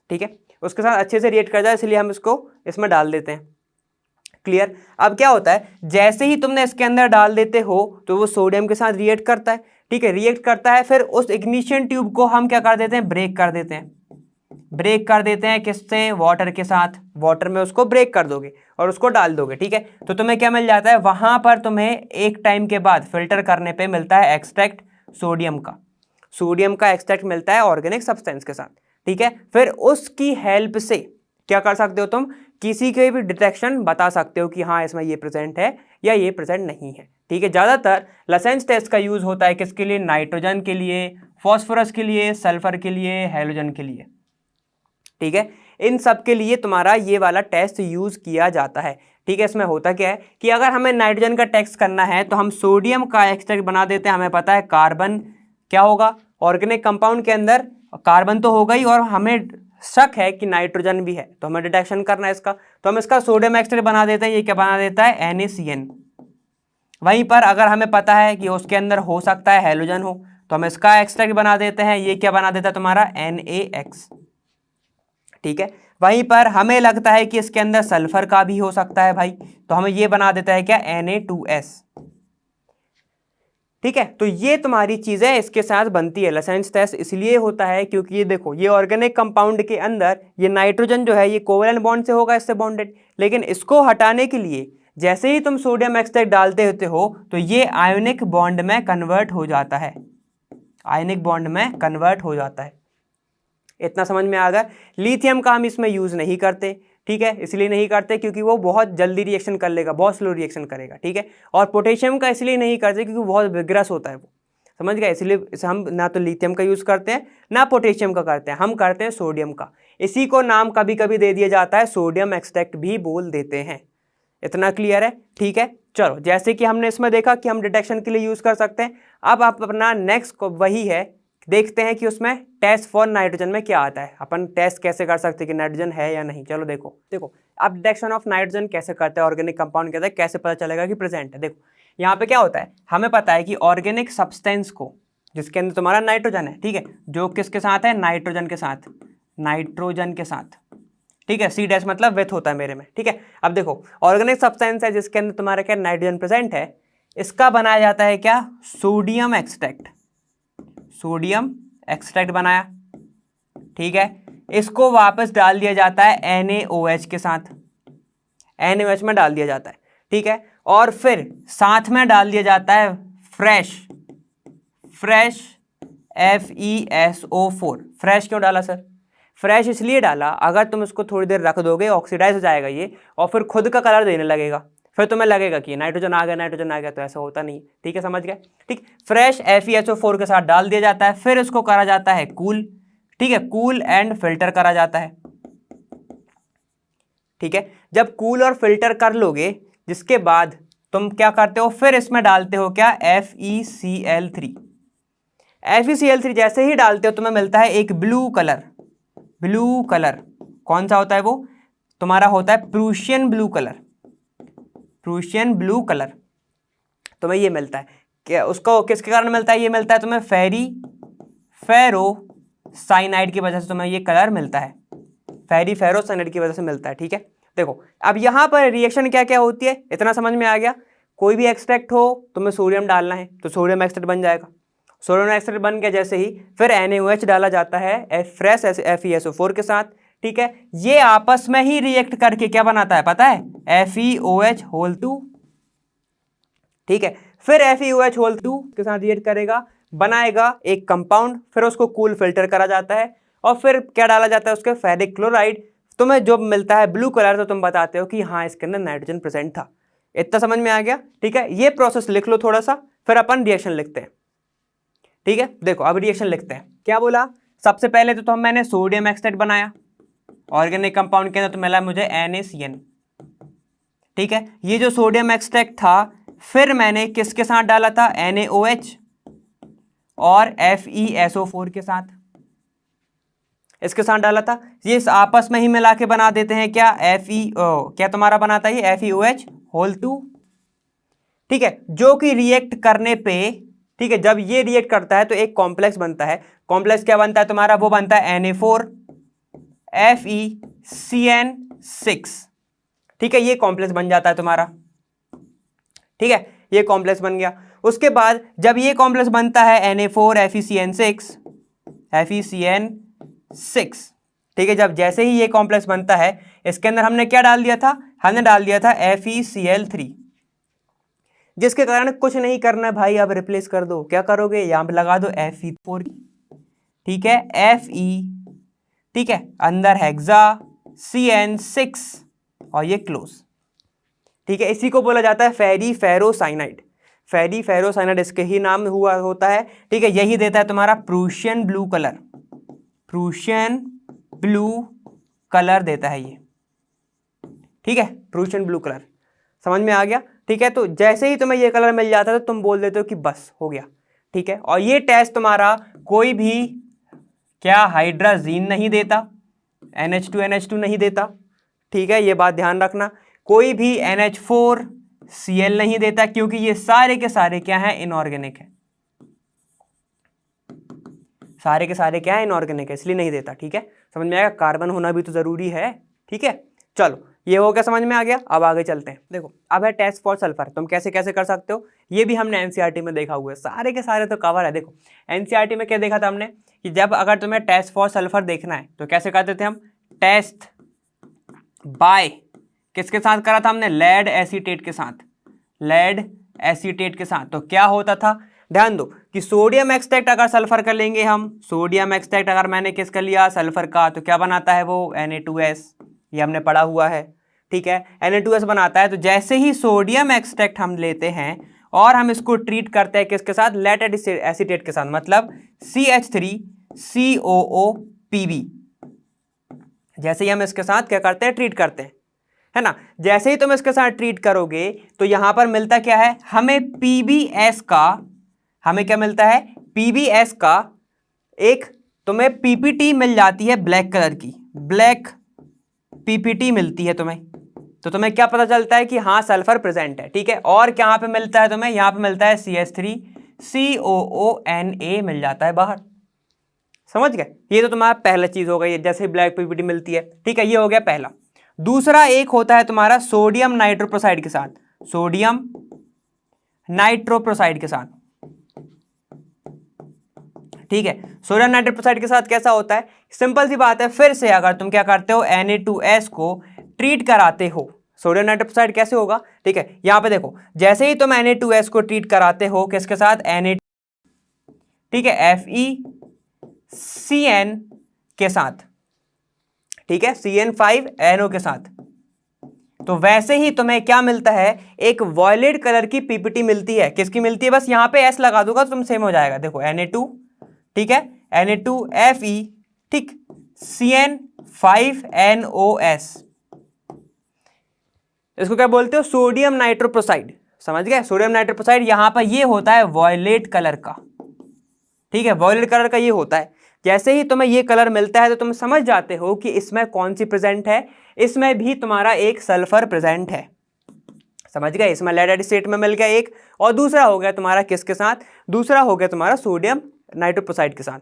Speaker 1: ठीक है, उसके साथ अच्छे से रिएक्ट कर जाए, इसलिए हम इसको इसमें डाल देते हैं। क्लियर। अब क्या होता है, जैसे ही तुमने इसके अंदर डाल देते हो तो वो सोडियम के साथ रिएक्ट करता है, ठीक है, रिएक्ट करता है, फिर उस इग्निशन ट्यूब को हम क्या कर देते हैं, ब्रेक कर देते हैं। ब्रेक कर देते हैं किससे, वाटर के साथ, वाटर में उसको ब्रेक कर दोगे और उसको डाल दोगे, ठीक है, तो तुम्हें क्या मिल जाता है, वहां पर तुम्हें एक टाइम के बाद फिल्टर करने पे मिलता है एक्सट्रैक्ट सोडियम का, सोडियम का एक्सट्रैक्ट मिलता है ऑर्गेनिक सब्सटेंस के साथ, ठीक है। फिर उसकी हेल्प से क्या कर सकते हो तुम, किसी के भी डिटेक्शन बता सकते हो कि हाँ इसमें ये प्रेजेंट है या ये प्रेजेंट नहीं है, ठीक है। ज़्यादातर लसेंस टेस्ट का यूज होता है किसके लिए, नाइट्रोजन के लिए, फॉस्फोरस के लिए, सल्फर के लिए, हैलोजन के लिए, ठीक है, इन सब के लिए तुम्हारा ये वाला टेस्ट यूज किया जाता है, ठीक है। इसमें होता क्या है कि अगर हमें नाइट्रोजन का टेस्ट करना है तो हम सोडियम का एक्सट्रैक्ट बना देते हैं, हमें पता है कार्बन क्या होगा, ऑर्गेनिक कंपाउंड के अंदर कार्बन तो होगा ही और हमें शक है कि नाइट्रोजन भी है, तो हमें डिटेक्शन करना है इसका, तो हम इसका सोडियम एक्सट्रैक्ट बना देते हैं, ये क्या बना देता है, NaCN। वहीं पर अगर हमें पता है कि उसके अंदर हो सकता है हैलोजन हो तो हम इसका एक्सट्रैक्ट बना देते हैं, ये क्या बना देता है तुम्हारा, NaX, ठीक है। वहीं पर हमें लगता है कि इसके अंदर सल्फर का भी हो सकता है भाई, तो हमें ये बना देता है क्या, Na2S, ठीक है। तो ये तुम्हारी चीजें इसके साथ बनती है। लसेंस टेस्ट इसलिए होता है क्योंकि ये देखो, ये ऑर्गेनिक कंपाउंड के अंदर ये नाइट्रोजन जो है ये कोवेलेंट बॉन्ड से होगा, इससे बॉन्डेड, लेकिन इसको हटाने के लिए जैसे ही तुम सोडियम एक्सट्रैक्ट डालते होते हो तो ये आयोनिक बॉन्ड में कन्वर्ट हो जाता है, आयोनिक बॉन्ड में कन्वर्ट हो जाता है। इतना समझ में आ गया। लिथियम का हम इसमें यूज नहीं करते, ठीक है, इसलिए नहीं करते क्योंकि वो बहुत जल्दी रिएक्शन कर लेगा, बहुत स्लो रिएक्शन करेगा, ठीक है। और पोटेशियम का इसलिए नहीं करते क्योंकि बहुत विग्रस होता है वो, समझ गए, इसलिए हम ना तो लिथियम का यूज करते हैं ना पोटेशियम का करते हैं, हम करते हैं सोडियम का। इसी को नाम कभी कभी दे दिया जाता है सोडियम एक्सट्रैक्ट भी बोल देते हैं। इतना क्लियर है, ठीक है। चलो, जैसे कि हमने इसमें देखा कि हम डिटेक्शन के लिए यूज कर सकते हैं, अब आप अपना नेक्स्ट वही है, देखते हैं कि उसमें टेस्ट फॉर नाइट्रोजन में क्या आता है, अपन टेस्ट कैसे कर सकते हैं कि नाइट्रोजन है या नहीं। चलो देखो अब डिटेक्शन ऑफ नाइट्रोजन कैसे करते हैं, ऑर्गेनिक कंपाउंड कहते हैं, कैसे पता चलेगा कि प्रेजेंट है। देखो यहाँ पे क्या होता है, हमें पता है कि ऑर्गेनिक सब्सटेंस को जिसके अंदर तुम्हारा नाइट्रोजन है, ठीक है, जो किसके साथ है, नाइट्रोजन के साथ, नाइट्रोजन के साथ, ठीक है, C डैश मतलब विथ होता है मेरे में, ठीक है। अब देखो ऑर्गेनिक सब्सटेंस है जिसके अंदर तुम्हारा क्या नाइट्रोजन प्रेजेंट है, इसका बनाया जाता है क्या, सोडियम एक्सट्रैक्ट, सोडियम एक्सट्रैक्ट बनाया, ठीक है, इसको वापस डाल दिया जाता है NaOH के साथ, NaOH में डाल दिया जाता है, ठीक है, और फिर साथ में डाल दिया जाता है फ्रेश FeSO4। फ्रेश क्यों डाला सर, फ्रेश इसलिए डाला, अगर तुम इसको थोड़ी देर रख दोगे ऑक्सीडाइज हो जाएगा ये और फिर खुद का कलर देने लगेगा, फिर तुम्हें लगेगा कि नाइट्रोजन आ गया, नाइट्रोजन आ गया, तो ऐसा होता नहीं, ठीक है, समझ गए, ठीक। फ्रेश FeSO4 के साथ डाल दिया जाता है, फिर इसको करा जाता है कूल, ठीक है, कूल एंड फिल्टर करा जाता है, ठीक है। जब कूल और फिल्टर कर लोगे जिसके बाद तुम क्या करते हो, फिर इसमें डालते हो क्या, FeCl3। FeCl3 जैसे ही डालते हो तुम्हें मिलता है एक ब्लू कलर, ब्लू कलर कौन सा होता है, वो तुम्हारा होता है Prussian blue colour, Prussian blue colour तुम्हें ये मिलता है। क्या उसको किसके कारण मिलता है, ये मिलता है तुम्हें फेरोसाइनाइड की वजह से तुम्हें ये कलर मिलता है, फेरोसाइनाइड की वजह से मिलता है, ठीक है। देखो अब यहाँ पर रिएक्शन क्या क्या होती है, इतना समझ में आ गया। कोई भी एक्सट्रैक्ट हो तुम्हें सोडियम डालना है तो सोडियम एक्सट्रैक्ट बन जाएगा, सोडियम एक्सट्रैक्ट बन गया जैसे ही फिर NaOH डाला जाता है फ्रेश FeSO4 के साथ, ठीक है, ये आपस में ही रिएक्ट करके क्या बनाता है पता है, FeOH2, ठीक है, फिर FeOH2 के साथ रिएक्ट करेगा, बनाएगा एक कंपाउंड, फिर उसको कूल फिल्टर करा जाता है और फिर क्या डाला जाता है उसके, फेरिक क्लोराइड। तुम्हें जो मिलता है ब्लू कलर तो तुम बताते हो कि हाँ इसके अंदर नाइट्रोजन प्रेजेंट था। इतना समझ में आ गया, ठीक है। ये प्रोसेस लिख लो थोड़ा सा, फिर अपन रिएक्शन लिखते हैं, ठीक है। देखो अब रिएक्शन लिखते हैं, क्या बोला, सबसे पहले तो मैंने सोडियम एक्सट्रैक्ट बनाया ऑर्गेनिक कंपाउंड के अंदर, तो मिला मुझे NaCN, ठीक है। ये जो सोडियम एक्सट्रैक्ट था फिर मैंने किसके साथ डाला था, NaOH और FeSO4 के साथ, इसके साथ डाला था, ये इस आपस में ही मिला के बना देते हैं क्या, FeO, क्या तुम्हारा बनाता है ये FeOH होल 2, ठीक है, जो कि रिएक्ट करने पे, ठीक है, जब ये रिएक्ट करता है तो एक कॉम्प्लेक्स बनता है। कॉम्प्लेक्स क्या बनता है तुम्हारा, वो बनता है Na4FeCN6, ठीक है, ये कॉम्प्लेक्स बन जाता है तुम्हारा, ठीक है, ये कॉम्प्लेक्स बन गया। उसके बाद जब ये कॉम्प्लेक्स बनता है Na4FeCN6, ठीक है, जब जैसे ही ये कॉम्प्लेक्स बनता है इसके अंदर हमने क्या डाल दिया था, हमने डाल दिया था FeCl3, जिसके कारण कुछ नहीं करना भाई, अब रिप्लेस कर दो, क्या करोगे, यहां पे लगा दो Fe4, ठीक है, Fe, ठीक है, अंदर हेक्सा CN6 और ये क्लोज, ठीक है, इसी को बोला जाता है फेरीफेरोसाइनाइड। फेरीफेरोसाइनाइड इसके ही नाम हुआ होता है, ठीक है, यही देता है तुम्हारा Prussian blue colour, Prussian blue colour देता है ये, ठीक है, प्रूशियन ब्लू कलर, समझ में आ गया, ठीक है। तो जैसे ही तुम्हें ये कलर मिल जाता है तो तुम बोल देते हो कि बस हो गया, ठीक है। और ये टेस्ट तुम्हारा कोई भी क्या हाइड्राजीन नहीं देता, NH2 नहीं देता, ठीक है, ये बात ध्यान रखना, कोई भी NH4Cl नहीं देता, क्योंकि ये सारे के सारे क्या हैं, इनऑर्गेनिक है, सारे के सारे क्या है, इनऑर्गेनिक है, इसलिए नहीं देता, ठीक है, समझ में आएगा, कार्बन होना भी तो जरूरी है, ठीक है। चलो ये हो गया, समझ में आ गया। अब आगे चलते हैं। देखो अब है टेस्ट फॉर सल्फर, तुम कैसे कैसे कर सकते हो, ये भी हमने एनसीईआरटी में देखा हुआ है, सारे के सारे तो कवर है। देखो एनसीईआरटी में क्या देखा था हमने कि जब अगर तुम्हें टेस्ट फॉर सल्फर देखना है तो कैसे करते थे हम, टेस्ट बाय किसके साथ करा था हमने, लेड एसीटेट के साथ, लेड एसीटेट के साथ। तो क्या होता था, ध्यान दो कि सोडियम एक्सट्रैक्ट अगर सल्फर कर लेंगे हम, सोडियम एक्सट्रैक्ट अगर मैंने किसका लिया, सल्फर का, तो क्या बनाता है वो, Na2S, ये हमने पढ़ा हुआ है, ठीक है, Na2S बनाता है। तो जैसे ही सोडियम एक्सट्रैक्ट हम लेते हैं और हम इसको ट्रीट करते हैं किसके साथ, लेड एसीटेट के साथ, मतलब CH3COOPB, जैसे ही हम इसके साथ क्या करते हैं, ट्रीट करते हैं, है ना। जैसे ही तुम इसके साथ ट्रीट करोगे तो यहां पर मिलता क्या है हमें, PBS का, हमें क्या मिलता है, PBS का एक तुम्हें PPT मिल जाती है ब्लैक कलर की, ब्लैक PPT मिलती है तुम्हें। तो तुम्हें क्या पता चलता है कि हाँ सल्फर प्रेजेंट है, ठीक है। और कहां पे मिलता है तुम्हें, यहां पे मिलता है CH3COONA मिल जाता है बाहर, समझ गए। ये तो तुम्हारा पहला चीज हो गई, जैसे ब्लैक PPT मिलती है, ठीक है, ये हो गया पहला। दूसरा एक होता है तुम्हारा सोडियम नाइट्रोप्रोसाइड के साथ, सोडियम नाइट्रोप्रोसाइड के साथ, ठीक है। सोडियम नाइट्रोप्रोसाइड के साथ कैसा होता है, सिंपल सी बात है, फिर से अगर तुम क्या करते हो, Na2S को ट्रीट कराते हो, सोडियम नाइट्रोप्रोसाइड कैसे होगा, ठीक है, यहां पे देखो जैसे ही तुम Na2S को ट्रीट कराते हो किसके साथ, Na, ठीक है, FeCN के साथ, ठीक है, CN5NO के साथ। तो वैसे ही तुम्हें क्या मिलता है, एक वॉयलेट कलर की PPT मिलती है, किसकी मिलती है, बस यहां पे S लगा दूंगा तो तुम सेम हो जाएगा। देखो Na2, ठीक है, Na2Fe, ठीक, CN5NOS, इसको क्या बोलते हो, सोडियम नाइट्रोप्रोसाइड, समझ गए। सोडियम नाइट्रोप्रोसाइड यहां पर ये होता है वॉयलेट कलर का, ठीक है, वॉयलेट कलर का ये होता है। जैसे ही तुम्हें ये कलर मिलता है तो तुम समझ जाते हो कि इसमें कौन सी प्रेजेंट है, इसमें भी तुम्हारा एक सल्फर प्रेजेंट है, समझ गए। इसमें लेड एसिटेट में मिल गया एक, और दूसरा हो गया तुम्हारा किसके साथ, दूसरा हो गया तुम्हारा सोडियम नाइट्रोप्रोसाइड के साथ,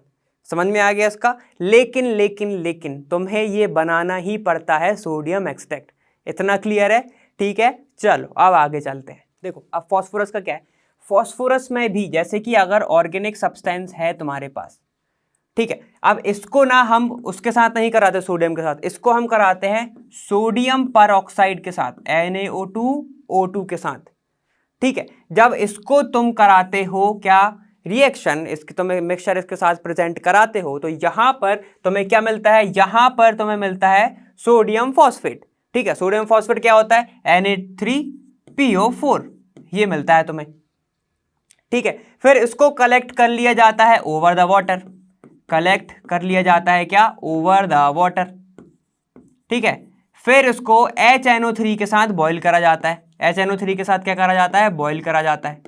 Speaker 1: समझ में आ गया इसका। लेकिन लेकिन लेकिन तुम्हें ये बनाना ही पड़ता है सोडियम एक्सट्रैक्ट, इतना क्लियर है, ठीक है। चलो अब आगे चलते हैं। देखो अब फॉस्फोरस का क्या है, फॉस्फोरस में भी जैसे कि अगर ऑर्गेनिक सब्सटेंस है तुम्हारे पास, ठीक है, अब इसको ना हम उसके साथ नहीं कराते सोडियम के साथ, इसको हम कराते हैं सोडियम परऑक्साइड के साथ, NaO2O2 के साथ, ठीक है। जब इसको तुम कराते हो क्या रिएक्शन, इसके तुम्हें मिक्सचर इसके साथ प्रेजेंट कराते हो तो यहां पर तुम्हें क्या मिलता है, यहां पर तुम्हें मिलता है सोडियम फॉस्फेट, ठीक है। सोडियम फॉस्फेट क्या होता है, Na3PO4, ये मिलता है तुम्हें, ठीक है। फिर इसको कलेक्ट कर लिया जाता है ओवर द वाटर, कलेक्ट कर लिया जाता है क्या, ओवर द वाटर, ठीक है। फिर इसको HNO3 के साथ बॉईल करा जाता है, HNO3 के साथ क्या करा जाता है, बॉईल करा जाता है।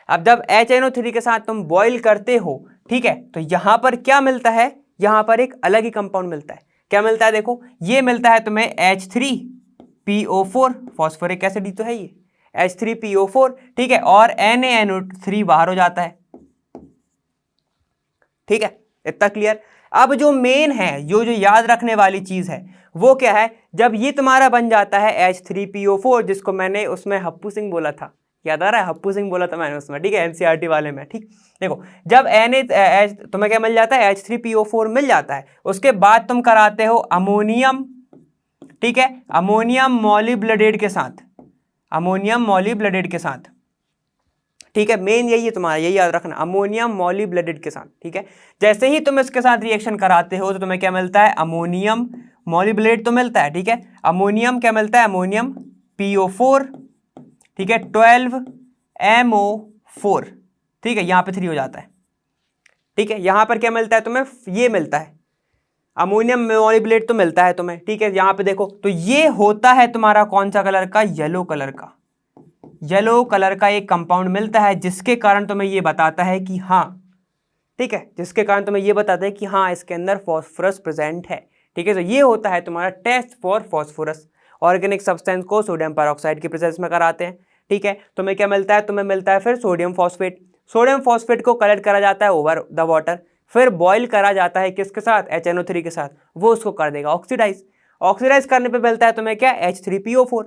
Speaker 1: अब जब HNO3 के साथ तुम बॉईल करते हो, ठीक है, तो यहां पर क्या मिलता है, यहाँ पर एक अलग ही कंपाउंड मिलता है। क्या मिलता है? देखो ये मिलता है तुम्हें H3PO4, फॉस्फोरिक एसिड ही तो है ये, H3PO4, ठीक है, और NaNO3 बाहर हो जाता है। ठीक है, इतना क्लियर। अब जो मेन है, जो याद रखने वाली चीज है वो क्या है, जब ये तुम्हारा बन जाता है H3PO4, जिसको मैंने उसमें हप्पू सिंह बोला था, याद आ रहा है? हप्पू सिंह बोला था मैंने उसमें, ठीक है, एनसीईआरटी वाले में। ठीक, देखो जब तुम्हें क्या मिल जाता है, H3PO4 मिल जाता है, उसके बाद तुम कराते हो अमोनियम, ठीक है, अमोनियम मॉलिब्डेट के साथ, अमोनियम मॉलिब्डेट के साथ, ठीक है, मेन यही है तुम्हारा, यही याद रखना, अमोनियम मॉलिब्डेट के साथ। ठीक है, जैसे ही तुम इसके साथ रिएक्शन कराते हो तो तुम्हें क्या मिलता है, अमोनियम मॉलिब्डेट तो मिलता है, ठीक है, अमोनियम क्या मिलता है, अमोनियम PO4, ठीक है, 12MO4, ठीक है, यहाँ पे 3 हो जाता है। ठीक है, यहाँ पर क्या मिलता है तुम्हें, ये मिलता है अमोनियम मॉलिब्डेट तो मिलता है तुम्हें। ठीक है, यहाँ पे देखो तो ये होता है तुम्हारा कौन सा कलर का, येलो कलर का, येलो कलर का एक कंपाउंड मिलता है, जिसके कारण तुम्हें ये बताता है कि हाँ, ठीक है, जिसके कारण तुम्हें ये बताता है कि हाँ इसके अंदर फॉस्फोरस प्रेजेंट है। ठीक है, तो ये होता है तुम्हारा test for phosphorus. Organic substance को सोडियम पेरोक्साइड की प्रेजेंस में कराते हैं। ठीक है, तुम्हें क्या मिलता है, तुम्हें मिलता है फिर सोडियम फॉस्फेट। सोडियम फॉस्फेट को कलेक्ट करा जाता है ओवर द वाटर, फिर बॉईल करा जाता है किसके साथ, HNO3 के साथ, वो उसको कर देगा ऑक्सीडाइज। ऑक्सीडाइज करने पे मिलता है तुम्हें क्या, H3PO4।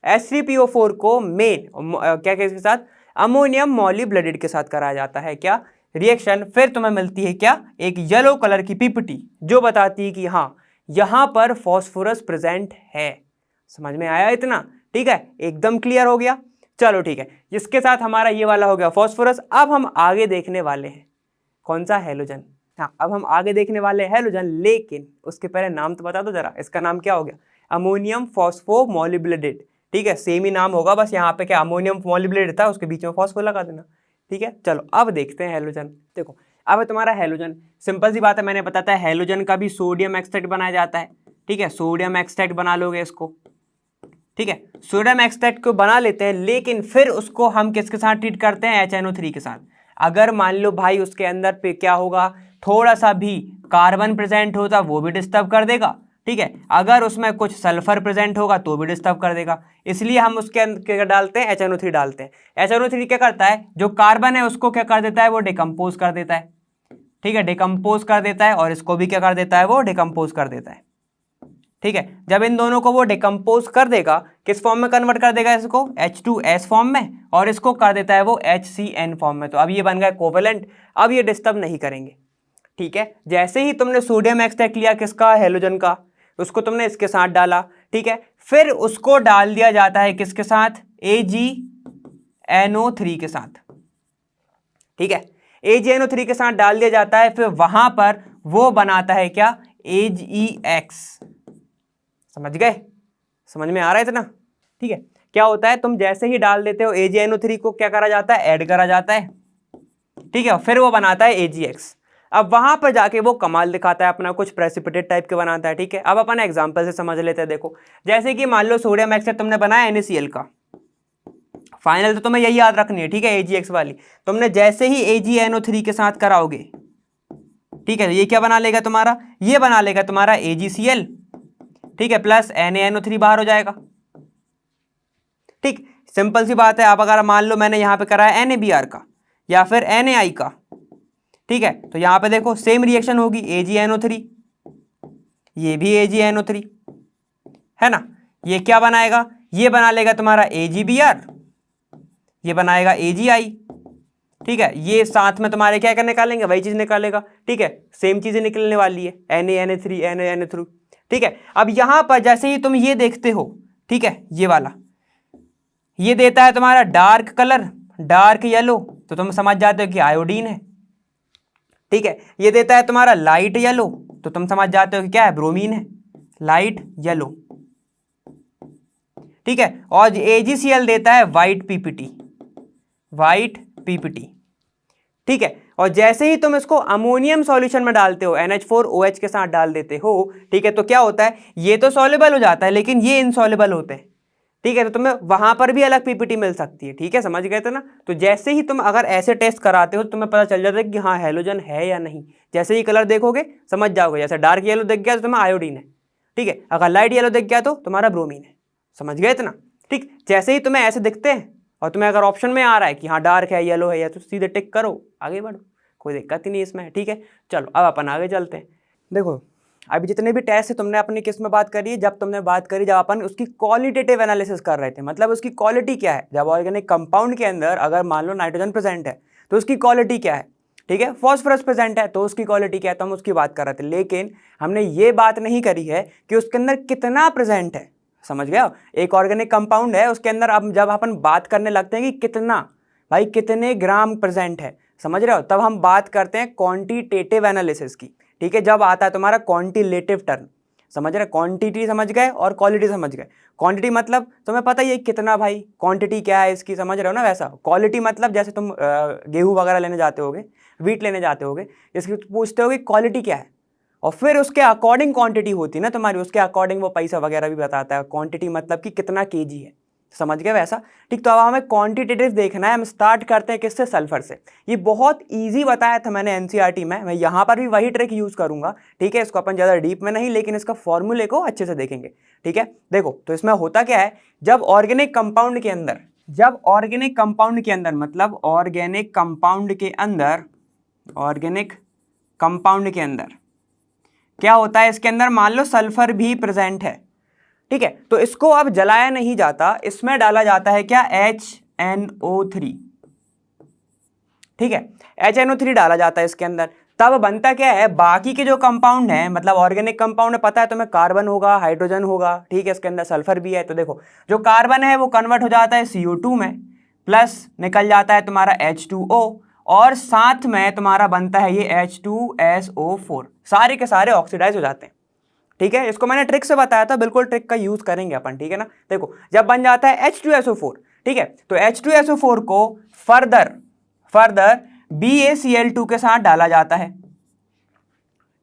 Speaker 1: H3PO4 को मेन क्या किसके साथ, अमोनियम मॉलिब्डेट के साथ कराया जाता है क्या, रिएक्शन। फिर तुम्हें मिलती है क्या, एक येलो कलर की पीपीटी, जो बताती है कि हाँ यहां पर फॉस्फोरस प्रेजेंट है। समझ में आया इतना? ठीक है, एकदम क्लियर हो गया। चलो ठीक है, इसके साथ हमारा ये वाला हो गया फॉस्फोरस। अब हम आगे देखने वाले हैं कौन सा, हैलोजन। हाँ, अब हम आगे देखने वाले हैं हैलोजन, लेकिन उसके पहले नाम तो बता दो जरा, इसका नाम क्या हो गया, अमोनियम फॉस्फोमोलिब्डेट। ठीक है, सेम ही नाम होगा, बस यहाँ पे क्या अमोनियम मॉलिब्डेट था, उसके बीच में फॉस्फो लगा देना। ठीक है, चलो अब देखते हैं हैलोजन। देखो अब है तुम्हारा हैलोजन, सिंपल सी बात है, मैंने बताता है हैलोजन का भी सोडियम एक्सट्रैक्ट बनाया जाता है। ठीक है, सोडियम एक्सट्रैक्ट बना लोगे इसको, ठीक है, सोडियम एक्सट्रैक्ट को बना लेते हैं, लेकिन फिर उसको हम किसके साथ ट्रीट करते हैं, HNO3 के साथ। अगर मान लो भाई उसके अंदर पे क्या होगा, थोड़ा सा भी कार्बन प्रेजेंट होता वो भी डिस्टर्ब कर देगा। ठीक है, अगर उसमें कुछ सल्फर प्रेजेंट होगा तो भी डिस्टर्ब कर देगा, इसलिए हम उसके अंदर क्या डालते हैं, HNO3 डालते हैं। HNO3 क्या करता है, जो कार्बन है उसको क्या कर देता है, वो डिकम्पोज कर देता है। ठीक है, डिकम्पोज कर देता है, और इसको भी क्या कर देता है, वो डिकम्पोज कर देता है। ठीक है, जब इन दोनों को वो डिकम्पोज कर देगा, किस फॉर्म में कन्वर्ट कर देगा, इसको H2S फॉर्म में, और इसको कर देता है वो HCN फॉर्म में। तो अब ये बन गया कोवेलेंट, अब ये डिस्टर्ब नहीं करेंगे। ठीक है, जैसे ही तुमने सोडियम एक्सट्रैक्ट लिया किसका, हैलोजन का, उसको तुमने इसके साथ डाला। ठीक है, फिर उसको डाल दिया जाता है किसके साथ, AgNO3 के साथ। ठीक है, AgNO3 के साथ डाल दिया जाता है, फिर वहां पर वो बनाता है क्या, AgEX। समझ गए, समझ में आ रहा है इतना? ठीक है, क्या होता है, तुम जैसे ही डाल देते हो AgNO3 को क्या करा जाता है, ऐड करा जाता है। ठीक है, फिर वो बनाता है AgX। अब वहां पर जाके वो कमाल दिखाता है अपना, कुछ प्रेसिपिटेट टाइप के बनाता है। ठीक है, अब अपन एग्जांपल से समझ लेते हैं। देखो जैसे कि मान लो सोडियम एक्सट्रैक्ट तुमने बनाया NaCl का, फाइनल तो तुम्हें यही याद रखनी है। ठीक है, AgX वाली तुमने जैसे ही AgNO3 के साथ कराओगे, ठीक है, ये क्या बना लेगा तुम्हारा, ये बना लेगा तुम्हारा AgCl। ठीक है, प्लस NaNO3 बाहर हो जाएगा। ठीक, सिंपल सी बात है। अब अगर मान लो मैंने यहां पे कराया NaBr का या फिर NaI का, ठीक है, तो यहां पे देखो सेम रिएक्शन होगी, AgNO3, ये भी AgNO3 है ना, ये क्या बनाएगा, ये बना लेगा तुम्हारा AgBr, ये बनाएगा AgI। ठीक है, ये साथ में तुम्हारे क्या क्या निकालेंगे, वही चीज निकालेगा। ठीक है, सेम चीजें निकलने वाली है, Na Na3 ठीक है, अब यहां पर जैसे ही तुम ये देखते हो, ठीक है, ये वाला ये देता है तुम्हारा डार्क कलर, डार्क येलो, तो तुम समझ जाते हो कि आयोडीन है। ठीक है, ये देता है तुम्हारा लाइट येलो, तो तुम समझ जाते हो कि क्या है, ब्रोमीन है, लाइट येलो। ठीक है, और AgCl देता है व्हाइट पीपीटी, व्हाइट पीपीटी। ठीक है, और जैसे ही तुम इसको अमोनियम सॉल्यूशन में डालते हो, NH4OH के साथ डाल देते हो, ठीक है, तो क्या होता है, ये तो सॉल्युबल हो जाता है, लेकिन ये इनसॉल्युबल होते हैं। ठीक है, तो तुम्हें वहां पर भी अलग पीपीटी मिल सकती है। ठीक है, समझ गए थे ना। तो जैसे ही तुम अगर ऐसे टेस्ट कराते हो तो तुम्हें पता चल जाता है कि हाँ हैलोजन है या नहीं। जैसे ही कलर देखोगे समझ जाओगे, जैसे डार्क येलो दिख गया तो तुम्हें आयोडीन है। ठीक है, अगर लाइट येलो दिख गया तो तुम्हारा ब्रोमीन है। समझ गए थे ना। ठीक, जैसे ही तुम्हें ऐसे दिखते हैं और तुम्हें अगर ऑप्शन में आ रहा है कि हाँ डार्क है, येलो है, या तो सीधे टिक करो, आगे बढ़ो, कोई दिक्कत ही नहीं इसमें। ठीक है, चलो अब अपन आगे चलते हैं। देखो अभी जितने भी टेस्ट है तुमने अपनी किस में बात करी, जब अपन उसकी क्वालिटेटिव एनालिसिस कर रहे थे, मतलब उसकी क्वालिटी क्या है। जब ऑर्गेनिक कंपाउंड के अंदर अगर मान लो नाइट्रोजन प्रेजेंट है तो उसकी क्वालिटी क्या है। ठीक है, फॉस्फोरस प्रेजेंट है तो उसकी क्वालिटी क्या है, तो हम उसकी बात कर रहे थे। लेकिन हमने ये बात नहीं करी है कि उसके अंदर कितना प्रेजेंट है। समझ गया, एक ऑर्गेनिक कंपाउंड है उसके अंदर अब जब अपन बात करने लगते हैं कि कितना, भाई कितने ग्राम प्रेजेंट है, समझ रहे हो, तब हम बात करते हैं क्वांटिटेटिव एनालिसिस की। ठीक है, जब आता है तुम्हारा क्वांटिटेटिव टर्म, समझ रहे, क्वांटिटी समझ गए और क्वालिटी समझ गए। क्वांटिटी मतलब तुम्हें पता ही है कितना, भाई क्वांटिटी क्या है इसकी, समझ रहे हो ना। वैसा क्वालिटी मतलब जैसे तुम गेहूं वगैरह लेने जाते होगे, वीट लेने जाते होगे, इसकी पूछते होगे क्वालिटी क्या है, और फिर उसके अकॉर्डिंग क्वांटिटी होती है ना तुम्हारी, उसके अकॉर्डिंग वो पैसा वगैरह भी बताता है। क्वांटिटी मतलब कि कितना केजी है, समझ गए वैसा। ठीक, तो अब हमें क्वांटिटेटिव देखना है। हम स्टार्ट करते हैं किससे, सल्फर से। ये बहुत इजी बताया था मैंने एनसीईआरटी में, मैं यहाँ पर भी वही ट्रिक यूज करूंगा। ठीक है, इसको अपन ज़्यादा डीप में नहीं, लेकिन इसका फॉर्मूले को अच्छे से देखेंगे। ठीक है, देखो तो इसमें होता क्या है, जब ऑर्गेनिक कंपाउंड के अंदर मतलब ऑर्गेनिक कंपाउंड के अंदर क्या होता है, इसके अंदर मान लो सल्फर भी प्रेजेंट है। ठीक है, तो इसको अब जलाया नहीं जाता, इसमें डाला जाता है क्या, HNO3। ठीक है, HNO3 डाला जाता है इसके अंदर। तब बनता क्या है, बाकी के जो कंपाउंड है, मतलब ऑर्गेनिक कंपाउंड है, पता है तुम्हें, कार्बन होगा, हाइड्रोजन होगा। ठीक है, इसके अंदर सल्फर भी है। तो देखो जो कार्बन है वो कन्वर्ट हो जाता है CO2 में, प्लस निकल जाता है तुम्हारा H2O, और साथ में तुम्हारा बनता है ये H2SO4, सारे के सारे ऑक्सीडाइज हो जाते हैं। ठीक है, इसको मैंने ट्रिक से बताया था, बिल्कुल ट्रिक का यूज करेंगे अपन। ठीक है ना, देखो जब बन जाता है H2SO4, ठीक है, तो H2SO4 को फर्दर BaCl2 के साथ डाला जाता है।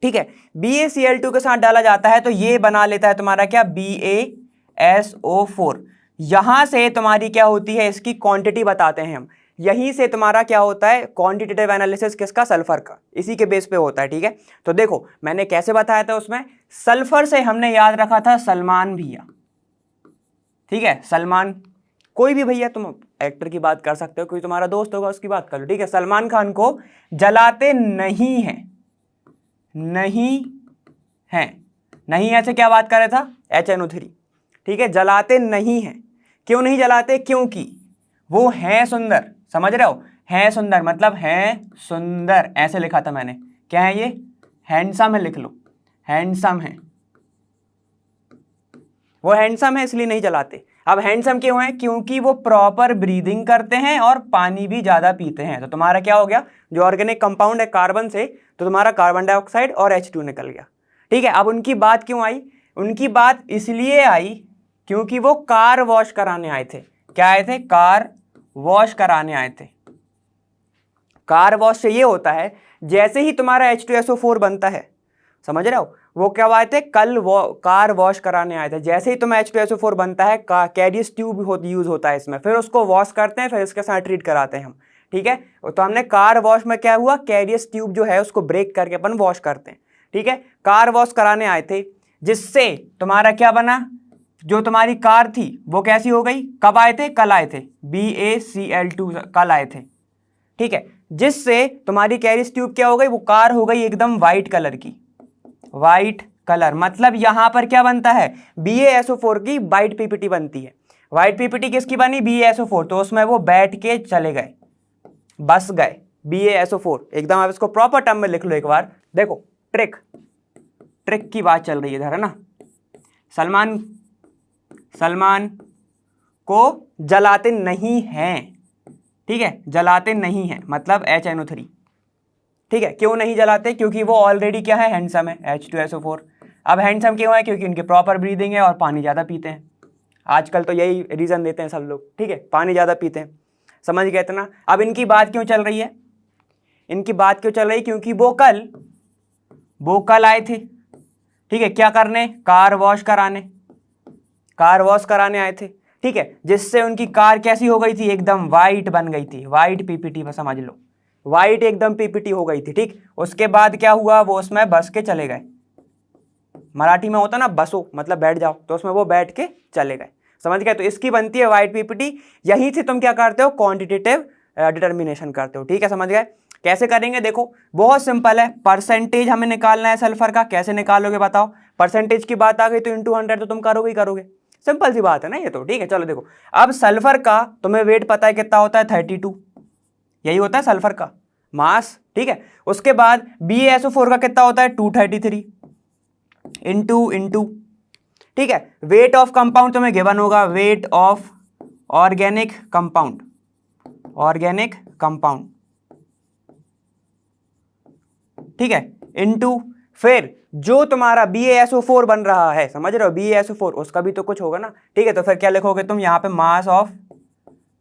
Speaker 1: ठीक है, BaCl2 के साथ डाला जाता है तो ये बना लेता है तुम्हारा क्या, BaSO4। यहां से तुम्हारी क्या होती है, इसकी क्वांटिटी बताते हैं हम। यहीं से तुम्हारा क्या होता है, क्वांटिटेटिव एनालिसिस किसका, सल्फर का, इसी के बेस पे होता है। ठीक है, तो देखो मैंने कैसे बताया था उसमें, सल्फर से हमने याद रखा था सलमान भैया। ठीक है, सलमान, कोई भी भैया, तुम एक्टर की बात कर सकते हो, कोई तुम्हारा दोस्त होगा उसकी बात कर लो। ठीक है, सलमान खान को जलाते नहीं है, नहीं ऐसे क्या बात कर रहा था, HNO3। ठीक है, जलाते नहीं है, क्यों नहीं जलाते, क्योंकि वो है सुंदर। समझ रहे हो, है सुंदर मतलब है सुंदर, ऐसे लिखा था मैंने, क्या है ये, हैंडसम है, लिख लो हैंडसम है, वो हैंडसम है इसलिए नहीं जलाते। अब हैंडसम क्यों है, क्योंकि वो प्रॉपर ब्रीदिंग करते हैं और पानी भी ज्यादा पीते हैं। तो तुम्हारा क्या हो गया, जो ऑर्गेनिक कंपाउंड है कार्बन से, तो तुम्हारा कार्बन डाइऑक्साइड और H2 निकल गया। ठीक है, अब उनकी बात क्यों आई, उनकी बात इसलिए आई क्योंकि वो कार वॉश कराने आए थे। क्या आए थे, कार वॉश कराने आए थे। कार वॉश से ये होता है, जैसे ही तुम्हारा H2SO4 बनता है, समझ रहे हो, वो क्या आए थे, कार वॉश कराने आए थे। जैसे ही तुम्हें H2SO4 बनता है, कैरियस ट्यूब यूज होता है इसमें, फिर उसको वॉश करते हैं, फिर इसके साथ ट्रीट कराते हैं हम। ठीक है, तो हमने कार वॉश में क्या हुआ, कैरियस ट्यूब जो है उसको ब्रेक करके अपन वॉश करते हैं। ठीक है, कार वॉश कराने आए थे, जिससे तुम्हारा क्या बना, जो तुम्हारी कार थी वो कैसी हो गई, कब आए थे, कल आए थे, BaCl2 कल आए थे। ठीक है, जिससे तुम्हारी कैरियस ट्यूब क्या हो गई, वो कार हो गई एकदम व्हाइट कलर की, व्हाइट कलर, मतलब यहां पर क्या बनता है, BaSO4 की व्हाइट पीपीटी बनती है। व्हाइट पीपीटी किसकी बनी, BaSO4, तो उसमें वो बैठ के चले गए, बस गए, BaSO4 एकदम। आप इसको प्रॉपर टर्म में लिख लो एक बार। देखो ट्रिक की बात चल रही है इधर, है ना। सलमान को जलाते नहीं हैं। ठीक है, जलाते नहीं हैं मतलब HNO3। ठीक है, क्यों नहीं जलाते, क्योंकि वो ऑलरेडी क्या है, हैंडसम है, H2SO4। अब हैंडसम क्यों है, क्योंकि उनके प्रॉपर ब्रीदिंग है और पानी ज़्यादा पीते हैं। आजकल तो यही रीज़न देते हैं सब लोग। ठीक है, पानी ज़्यादा पीते हैं, समझ गए इतना। अब इनकी बात क्यों चल रही है, क्योंकि वो कल आए थे। ठीक है, क्या करने, कार वॉश कराने आए थे। ठीक है, जिससे उनकी कार कैसी हो गई थी, एकदम वाइट बन गई थी, वाइट पीपीटी में समझ लो, वाइट एकदम पीपीटी हो गई थी। ठीक, उसके बाद क्या हुआ, वो उसमें बस के चले गए, मराठी में होता ना बसो मतलब बैठ जाओ, तो उसमें वो बैठ के चले गए, समझ गए। तो इसकी बनती है वाइट पीपीटी, यहीं से तुम क्या करते हो, क्वांटिटेटिव डिटर्मिनेशन करते हो। ठीक है, समझ गए। कैसे करेंगे, देखो बहुत सिंपल है, परसेंटेज हमें निकालना है सल्फर का। कैसे निकालोगे बताओ, परसेंटेज की बात आ गई तो इंटू 100 तो तुम करोगे ही करोगे, सिंपल सी बात है ना ये तो। ठीक है, चलो देखो, अब सल्फर का तुम्हें वेट पता है कितना होता है, 32, यही होता है सल्फर का मास। ठीक है, उसके बाद BaSO4 का कितना होता है, 233 इंटू। ठीक है, वेट ऑफ कंपाउंड तुम्हें गिवन होगा, weight of organic compound, organic compound, ठीक है, इनटू फिर जो तुम्हारा BaSO4 बन रहा है, समझ रहे हो, BaSO4 उसका भी तो कुछ होगा ना। ठीक है, तो फिर क्या लिखोगे तुम यहां पे,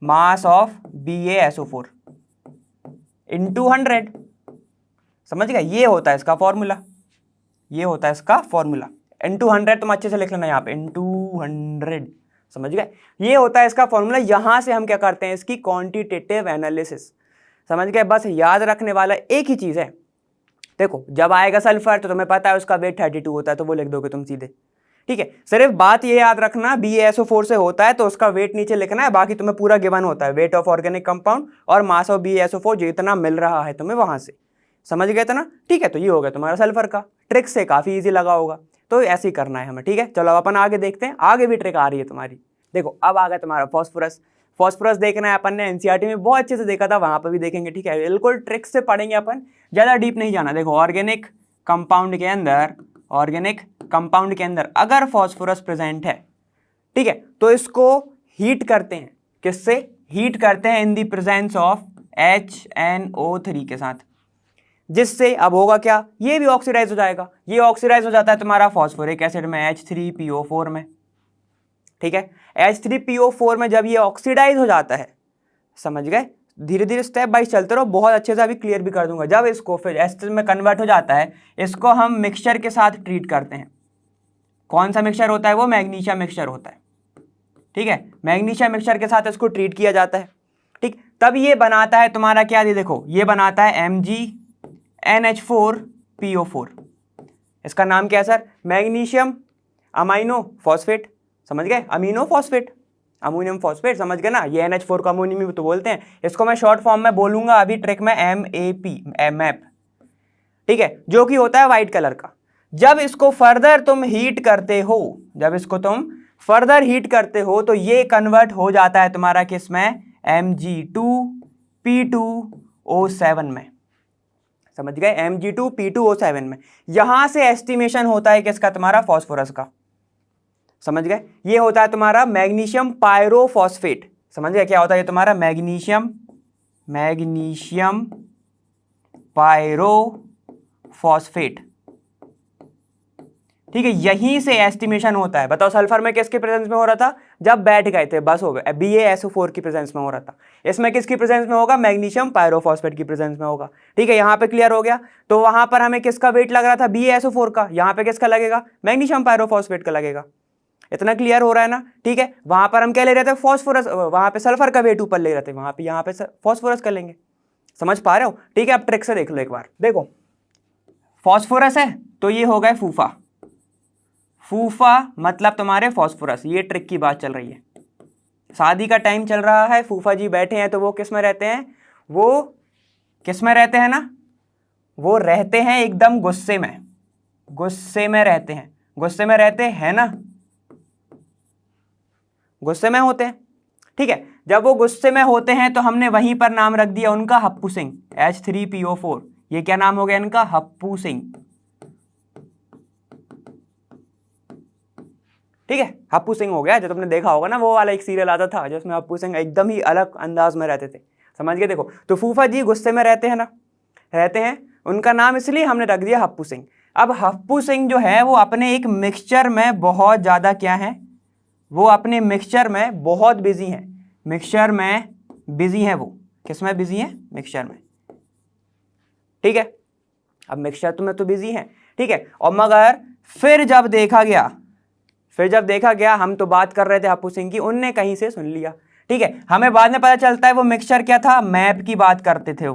Speaker 1: मास ऑफ BaSO4 इंटू 100, समझ गए। ये होता है इसका फॉर्मूला, ये होता है इसका फॉर्मूला, इंटू 100 तुम अच्छे से लिख लेना यहाँ पे, इंटू 100, समझ गए। ये होता है इसका फॉर्मूला। यहां से हम क्या करते हैं, इसकी क्वांटिटेटिव एनालिसिस, समझ गए। बस याद रखने वाला एक ही चीज है, देखो जब आएगा सल्फर तो तुम्हें पता है उसका वेट 32 होता है, तो वो लिख दोगे तुम सीधे। ठीक है, सिर्फ बात ये याद रखना, BaSO4 से होता है तो उसका वेट नीचे लिखना है, बाकी तुम्हें पूरा गिवन होता है, वेट ऑफ ऑर्गेनिक कंपाउंड और मास ऑफ BaSO4 जितना मिल रहा है तुम्हें वहां से, समझ गए थे ना। ठीक है, तो ये हो गया तुम्हारा सल्फर का। ट्रिक से काफी ईजी लगा होगा, तो ऐसे ही करना है हमें। ठीक है, चलो अपन आगे देखते हैं, आगे भी ट्रिक आ रही है तुम्हारी। देखो अब आ गया तुम्हारा फॉस्फोरस। फॉस्फोरस देखना है अपन ने एनसीईआरटी में बहुत अच्छे से देखा था, वहां पर भी देखेंगे। ठीक है, बिल्कुल ट्रिक से पढ़ेंगे अपन, ज्यादा डीप नहीं जाना। देखो ऑर्गेनिक कंपाउंड के अंदर, ऑर्गेनिक कंपाउंड के अंदर अगर फॉस्फोरस प्रेजेंट है, ठीक है, तो इसको हीट करते हैं, किससे हीट करते हैं, in the presence of HNO3 के साथ, जिससे अब होगा क्या, ये भी ऑक्सीडाइज हो जाएगा। ये ऑक्सीडाइज हो जाता है तुम्हारा फॉस्फोरिक एसिड में, H3PO4 में। ठीक है, H3PO4 में जब ये ऑक्सीडाइज हो जाता है, समझ गए, धीरे धीरे स्टेप बाय चलते रहो, बहुत अच्छे से अभी क्लियर भी कर दूंगा। जब इसको फिर एसिड में कन्वर्ट हो जाता है, इसको हम मिक्सचर के साथ ट्रीट करते हैं। कौन सा मिक्सचर होता है वो, मैग्नीशियम मिक्सचर होता है। ठीक है, मैग्नीशियम मिक्सचर के साथ इसको ट्रीट किया जाता है। ठीक, तब ये बनाता है तुम्हारा क्या, ये देखो ये बनाता है MgNH4PO4। इसका नाम क्या है सर, मैग्नीशियम अमाइनो फॉस्फेट, समझ गए, अमीनो फॉस्फेट, अमोनियम फॉस्फेट, समझ गए ना। ये NH4 को अमोनियम भी तो बोलते हैं। इसको मैं शॉर्ट फॉर्म में बोलूंगा अभी ट्रिक में MAP, ठीक है, जो कि होता है व्हाइट कलर का। जब इसको फर्दर तुम हीट करते हो, जब इसको तुम फर्दर हीट करते हो तो ये कन्वर्ट हो जाता है तुम्हारा किसमें, Mg2P2O7 में, समझ गए, Mg2P2O7 में। यहां से एस्टिमेशन होता है किसका, तुम्हारा फॉस्फोरस का, समझ गए। ये होता है तुम्हारा मैग्नीशियम पायरोफॉस्फेट, समझ गए क्या होता है ये तुम्हारा, मैग्नीशियम पायरोफॉस्फेट। ठीक है, यहीं से एस्टिमेशन होता है। बताओ सल्फर में किसके प्रेजेंस में हो रहा था, जब बैठ गए थे बस हो गए, BaSO4 की प्रेजेंस में हो रहा था। इसमें किसकी प्रेजेंस में होगा, मैग्नीशियम पायरोफॉस्फेट की प्रेजेंस में होगा। ठीक है, यहां पे क्लियर हो गया। तो वहां पर हमें किसका वेट लग रहा था, BaSO4 का, यहां पे किसका लगेगा, मैग्नीशियम पायरोफॉस्फेट का लगेगा। इतना क्लियर हो रहा है ना। ठीक है, वहां पर हम क्या ले रहे थे, फॉस्फोरस, वहां पे सल्फर का वेट ऊपर ले रहे थे, वहां पे यहाँ पे फॉस्फोरस कर लेंगे, समझ पा रहे हो। ठीक है, अब ट्रिक से देख लो एक बार। देखो फॉस्फोरस है तो ये हो गए फूफा, फूफा मतलब तुम्हारे फॉस्फोरस। ये ट्रिक की बात चल रही है, शादी का टाइम चल रहा है, फूफा जी बैठे हैं, तो वो किस में रहते हैं, वो किस में रहते हैं ना, वो रहते हैं एकदम गुस्से में, गुस्से में रहते हैं, गुस्से में रहते हैं ना, गुस्से में होते हैं। ठीक है, जब वो गुस्से में होते हैं तो हमने वहीं पर नाम रख दिया उनका हप्पू सिंह, H3PO4। ये क्या नाम हो गया इनका, हप्पू सिंह। ठीक है, हप्पू सिंह हो गया। जो तुमने देखा होगा ना वो वाला एक सीरियल आता था जिसमें हप्पू सिंह एकदम ही अलग अंदाज में रहते थे, समझ गए। देखो तो फूफा जी गुस्से में रहते हैं ना, रहते हैं, उनका नाम इसलिए हमने रख दिया हप्पू सिंह। अब हप्पू सिंह जो है वो अपने एक मिक्सचर में बहुत ज्यादा क्या है, वो अपने मिक्सचर में बहुत बिजी हैं, मिक्सचर में बिजी हैं। वो किस में बिजी हैं, मिक्सचर में। ठीक है, अब मिक्सचर में तो बिजी हैं। ठीक है, और मगर फिर जब देखा गया फिर जब देखा गया, हम तो बात कर रहे थे हप्पू सिंह की, उनने कहीं से सुन लिया, ठीक है। हमें बाद में पता चलता है वो मिक्सचर क्या था, मैप की बात करते थे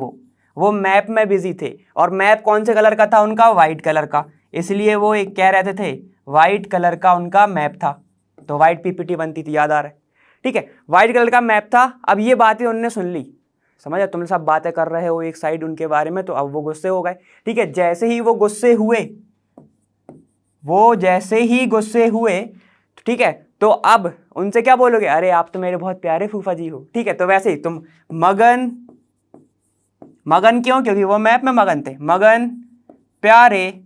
Speaker 1: वो मैप में बिजी थे, और मैप कौन से कलर का था उनका, व्हाइट कलर का, इसलिए वो एक कह रहे थे व्हाइट कलर का उनका मैप था, तो व्हाइट पीपीटी बनती थी, याद आ रहा है, ठीक है, व्हाइट कलर का मैप था। अब ये बातें उनने सुन ली, समझ, तुम सब बातें कर रहे हो एक साइड उनके बारे में, तो अब वो गुस्से हो गए, ठीक है। जैसे ही वो गुस्से हुए, ठीक है, तो अब उनसे क्या बोलोगे, अरे आप तो मेरे बहुत प्यारे फूफा जी हो, ठीक है। तो वैसे ही तुम मगन क्यों, क्योंकि वो मैप में मगन थे, मगन प्यारे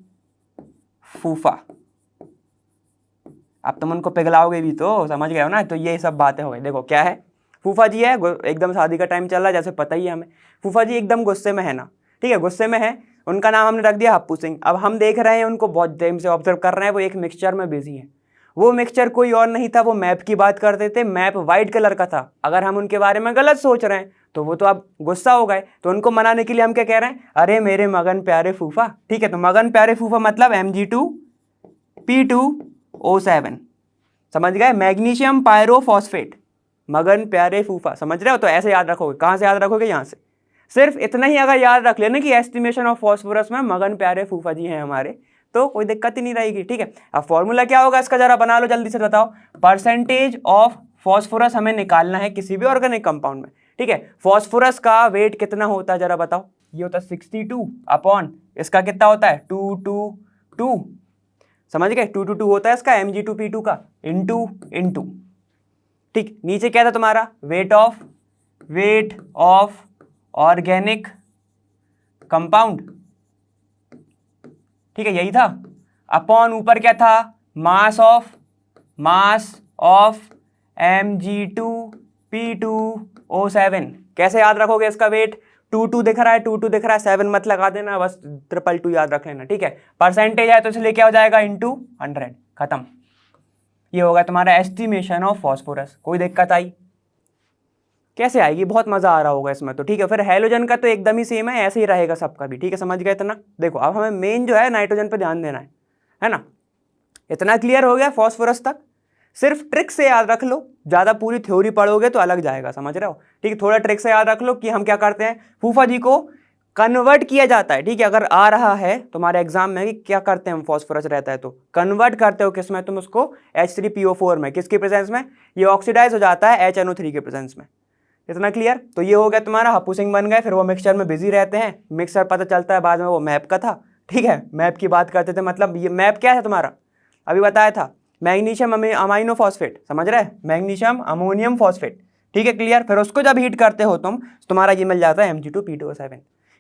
Speaker 1: फूफा। अब तुम उनको पिघलाओगे भी तो, समझ गए हो ना। तो ये सब बातें हो गई। देखो क्या है, फूफा जी है, एकदम शादी का टाइम चल रहा है, जैसे पता ही है हमें, फूफा जी एकदम गुस्से में है ना, ठीक है, गुस्से में है, उनका नाम हमने रख दिया हप्पू सिंह। अब हम देख रहे हैं उनको, बहुत टाइम से ऑब्जर्व कर रहे हैं, वो एक मिक्सचर में बिजी है। वो मिक्सचर कोई और नहीं था, वो मैप की बात करते थे, मैप व्हाइट कलर का था। अगर हम उनके बारे में गलत सोच रहे हैं तो वो तो अब गुस्सा हो गए, तो उनको मनाने के लिए हम क्या कह रहे हैं, अरे मेरे मगन प्यारे फूफा, ठीक है। तो मगन प्यारे फूफा मतलब Mg2P2O7, समझ गए, मैग्नीशियम पायरोफॉस्फेट, मगन प्यारे फूफा, समझ रहे हो। तो ऐसे याद रखोगे, कहाँ से याद रखोगे, यहाँ से। सिर्फ इतना ही अगर याद रख लेना कि एस्टिमेशन ऑफ फॉस्फोरस में मगन प्यारे फूफा जी हैं हमारे, तो कोई दिक्कत ही नहीं रहेगी, ठीक है। अब फॉर्मूला क्या होगा इसका, जरा बना लो जल्दी से, बताओ। परसेंटेज ऑफ फॉस्फोरस हमें निकालना है किसी भी ऑर्गेनिक कंपाउंड में, ठीक है। फॉस्फोरस का वेट कितना होता है, जरा बताओ। ये होता है 62 अपॉन इसका कितना होता है 222, समझ गए, 222 होता है इसका Mg2P2 का, इंटू, ठीक। नीचे क्या था तुम्हारा, वेट ऑफ ऑर्गेनिक कंपाउंड, ठीक है, यही था, अपॉन ऊपर क्या था, मास ऑफ Mg2P2O7। कैसे याद रखोगे इसका वेट, 2 दिख रहा है, 2 दिख रहा है, 7 मत लगा देना, बस 222 याद रख लेना, ठीक है। परसेंटेज है तो इसलिए क्या हो जाएगा, इंटू 100, खत्म। ये होगा तुम्हारा एस्टिमेशन ऑफ फॉस्फोरस। कोई दिक्कत आई, कैसे आएगी, बहुत मजा आ रहा होगा इसमें तो, ठीक है। फिर हैलोजन का तो एकदम ही सेम है, ऐसे ही रहेगा सबका भी, ठीक है, समझ गए इतना। देखो अब हमें मेन जो है नाइट्रोजन पे ध्यान देना है ना। इतना क्लियर हो गया फॉस्फोरस तक, सिर्फ ट्रिक से याद रख लो, ज्यादा पूरी थ्योरी पढ़ोगे तो अलग जाएगा, समझ रहे हो, ठीक है। थोड़ा ट्रिक से याद रख लो कि हम क्या करते हैं, फूफा जी को कन्वर्ट किया जाता है, ठीक है। अगर आ रहा है तुम्हारे एग्जाम में कि क्या करते हैं हम, फॉस्फोरस रहता है तो कन्वर्ट करते हो किस में, तुम उसको H3PO4 में, किसकी प्रेजेंस में, ये ऑक्सीडाइज हो जाता है HNO3 के प्रेजेंस में। इतना क्लियर। तो ये हो गया तुम्हारा, हप्पू सिंह बन गए। फिर वो मिक्सचर में बिजी रहते हैं, मिक्सचर पता चलता है बाद में वो मैप का था, ठीक है, मैप की बात करते थे। मतलब ये मैप क्या है तुम्हारा, अभी बताया था, मैग्नीशियम अमाइनो फॉस्फेट, समझ रहे, मैग्नीशियम अमोनियम फॉस्फेट, ठीक है, क्लियर। फिर उसको जब हीट करते हो तुम, तुम्हारा ये मिल जाता है Mg2P2O7,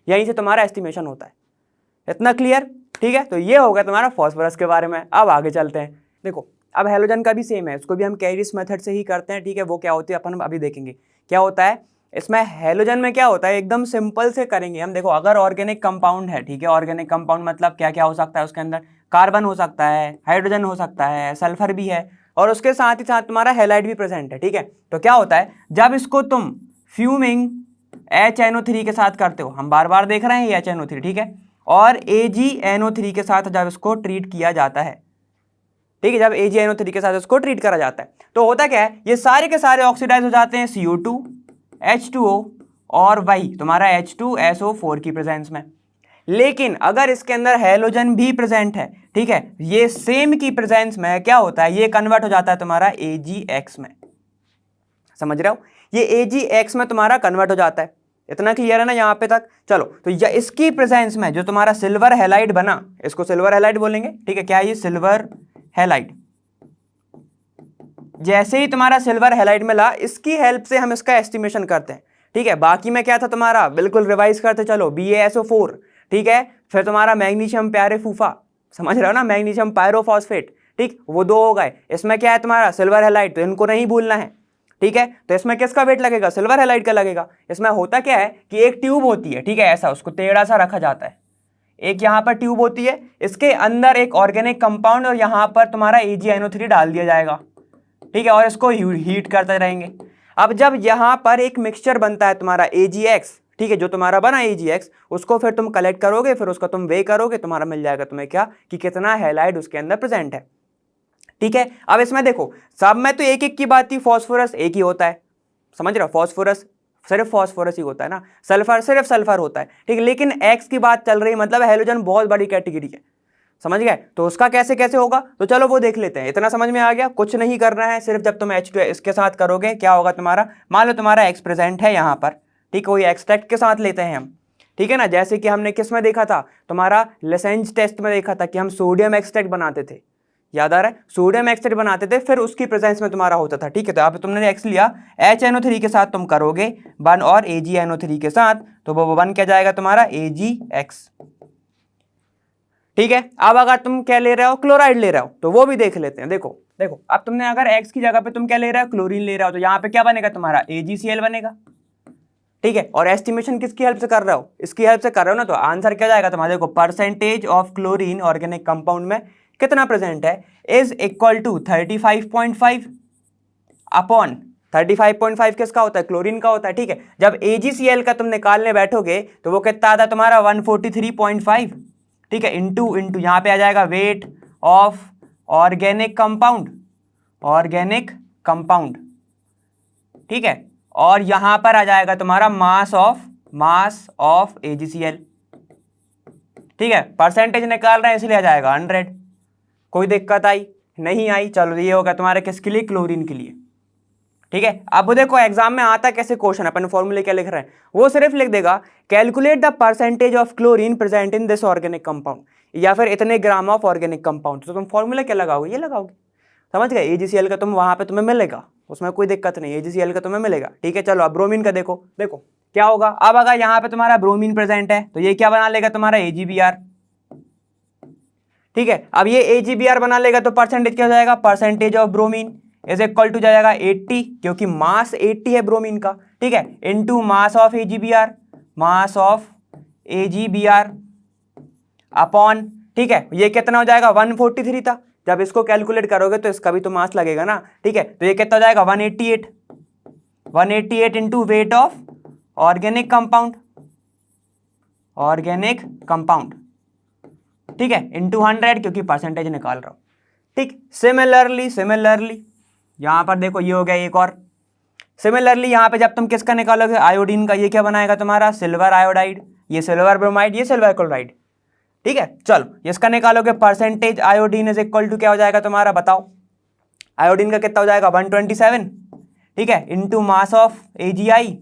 Speaker 1: यहीं से तुम्हारा एस्टिमेशन होता है। इतना क्लियर, ठीक है। तो ये हो गया तुम्हारा फॉस्फोरस के बारे में। अब आगे चलते हैं। देखो अब हैलोजन का भी सेम है, उसको भी हम कैरिस मेथड से ही करते हैं, ठीक है। वो क्या होती है अपन अभी देखेंगे क्या होता है इसमें। हैलोजन में क्या होता है, एकदम सिंपल से करेंगे हम। देखो अगर ऑर्गेनिक कंपाउंड है, ठीक है, ऑर्गेनिक कंपाउंड मतलब क्या क्या हो सकता है उसके अंदर, कार्बन हो सकता है, हाइड्रोजन हो सकता है, सल्फर भी है, और उसके साथ ही साथ तुम्हारा हैलाइड भी प्रेजेंट है, ठीक है। तो क्या होता है जब इसको तुम फ्यूमिंग HNO3 के साथ करते हो, हम बार बार देख रहे हैं ये HNO3, ठीक है, और AgNO3 के साथ जब इसको ट्रीट किया जाता है, ठीक है, जब AgNO3 के साथ इसको ट्रीट करा जाता है, तो होता क्या है, ये सारे के सारे ऑक्सीडाइज हो जाते हैं CO2 H2O और वही तुम्हारा H2SO4 की प्रेजेंस में। लेकिन अगर इसके अंदर हैलोजन भी प्रेजेंट है, ठीक है, ये सेम की प्रेजेंस में क्या होता है, ये कन्वर्ट हो जाता है तुम्हारा AgX में, समझ रहे हो, ये AgX में तुम्हारा कन्वर्ट हो जाता है। इतना क्लियर है ना यहाँ पे तक। चलो तो इसकी प्रेजेंस में जो तुम्हारा सिल्वर हैलाइड बना, इसको सिल्वर हैलाइड बोलेंगे, ठीक है। क्या है ये, सिल्वर हैलाइड। जैसे ही तुम्हारा सिल्वर हैलाइड मिला, इसकी हेल्प से हम इसका एस्टिमेशन करते हैं, ठीक है। बाकी में क्या था तुम्हारा, बिल्कुल रिवाइज करते चलो, BaSO4, ठीक है। फिर तुम्हारा मैग्नीशियम प्यारे फूफा, समझ रहे हो ना, मैग्नीशियम पायरोफॉस्फेट, ठीक, वो 2 हो गए। इसमें क्या है तुम्हारा सिल्वर हैलाइड, तो इनको नहीं भूलना है, ठीक है। तो इसमें किसका वेट लगेगा, सिल्वर हैलाइड का लगेगा। इसमें होता क्या है कि एक ट्यूब होती है, ठीक है, ऐसा उसको टेढ़ा सा रखा जाता है, एक यहाँ पर ट्यूब होती है, इसके अंदर एक ऑर्गेनिक कंपाउंड और यहाँ पर तुम्हारा AgNO3 डाल दिया जाएगा, ठीक है, और इसको हीट करते रहेंगे। अब जब यहाँ पर एक मिक्सचर बनता है तुम्हारा AgX, ठीक है, जो तुम्हारा बना AgX, उसको फिर तुम कलेक्ट करोगे, फिर उसका तुम वे करोगे, तुम्हारा मिल जाएगा तुम्हें क्या, कि कितना हैलाइड उसके अंदर प्रेजेंट है, ठीक है। अब इसमें देखो सब में तो एक एक की बात थी, फॉस्फोरस एक ही होता है, समझ रहे हो, फॉस्फोरस सिर्फ फॉस्फोरस ही होता है ना, सल्फर सिर्फ सल्फर होता है, ठीक है। लेकिन एक्स की बात चल रही है, मतलब हेलोजन बहुत बड़ी कैटेगरी है, समझ गए। तो उसका कैसे कैसे होगा, तो चलो वो देख लेते हैं। इतना समझ में आ गया, कुछ नहीं करना है, सिर्फ जब तुम H2 इसके साथ करोगे क्या होगा तुम्हारा, मान लो तुम्हारा एक्स प्रेजेंट है यहाँ पर, ठीक है, वही एक्सट्रैक्ट के साथ लेते हैं हम, ठीक है ना। जैसे कि हमने किस में देखा था, तुम्हारा लेसेंज टेस्ट में देखा था कि हम सोडियम एक्सट्रैक्ट बनाते थे, याद आ रहा है, सोडियम एक्सट्रैक्ट बनाते थे, फिर उसकी प्रेजेंस में तुम्हारा होता था, ठीक है। तो अब तुमने एक्स लिया, HNO3 के साथ तुम करोगे 1 और AgNO3 के साथ, तो वो 1 क्या जाएगा तुम्हारा AgX, ठीक है। अब अगर तुम क्या ले रहे हो, क्लोराइड ले रहे हो, तो वो भी देख लेते हैं। देखो देखो अब तुमने अगर X की जगह पे तुम क्या ले रहे हो, क्लोरीन ले रहे हो, तो यहाँ पे क्या बनेगा तुम्हारा AgCl बनेगा, ठीक है। और एस्टिमेशन किसकी हेल्प से कर रहे हो, इसकी हेल्प से कर रहे हो ना, तो आंसर क्या जाएगा तुम्हारा, देखो percentage of chlorine organic compound में कितना प्रेजेंट है, इज इक्वल टू 35.5 अपॉन 35.5 किसका होता है, क्लोरीन का होता है, ठीक है। जब AgCl का तुम निकालने बैठोगे तो वो कितना आता है तुम्हारा 143.5, ठीक है, इंटू यहाँ पे आ जाएगा वेट ऑफ ऑर्गेनिक कंपाउंड, ठीक है। और यहां पर आ जाएगा तुम्हारा मास ऑफ AgCl, ठीक है। परसेंटेज निकाल रहे हैं इसलिए आ जाएगा 100। कोई दिक्कत आई नहीं आई, चलो ये होगा तुम्हारे किसके लिए, क्लोरीन के लिए, ठीक है। अब देखो एग्जाम में आता कैसे क्वेश्चन, अपन फॉर्मूले क्या लिख रहे हैं, वो सिर्फ लिख देगा calculate the percentage of chlorine present in this organic compound, या फिर इतने ग्राम ऑफ ऑर्गेनिक कंपाउंड। तो तुम फॉर्मूला क्या लगाओगे, ये लगाओगे, समझ गए। AgCl का तुम वहां पे तुम्हें मिलेगा, उसमें कोई दिक्कत नहीं, AgCl का तुम्हें मिलेगा, ठीक है। चलो अब ब्रोमीन का देखो, देखो क्या होगा। अब अगर यहाँ पे तुम्हारा ब्रोमीन प्रेजेंट है तो ये क्या बना लेगा तुम्हारा AgBr, ठीक है। अब ये AgBr बना लेगा तो परसेंटेज क्या हो जाएगा, percentage of bromine is equal to जाएगा 80, क्योंकि मास 80 है ब्रोमीन का, ठीक है, into mass of AgBr upon, ठीक है, ये कितना हो जाएगा 143 था। जब इसको कैलकुलेट करोगे तो इसका भी तो मास लगेगा ना, ठीक है। तो ये कितना हो जाएगा 188 into weight of organic compound, ठीक है, इंटू 100, क्योंकि परसेंटेज निकाल रहा हूं, ठीक। सिमिलरली यहां पर देखो ये हो गया एक और। सिमिलरली यहां पे जब तुम किसका निकालोगे, आयोडीन का, ये क्या बनाएगा तुम्हारा सिल्वर आयोडाइड, ये सिल्वर ब्रोमाइड, ये सिल्वर क्लोराइड, ठीक है। चलो इसका निकालोगे, percentage iodine is equal to क्या हो जाएगा तुम्हारा, बताओ। आयोडीन का कितना हो जाएगा 127, ठीक है, इंटू मास ऑफ AgI,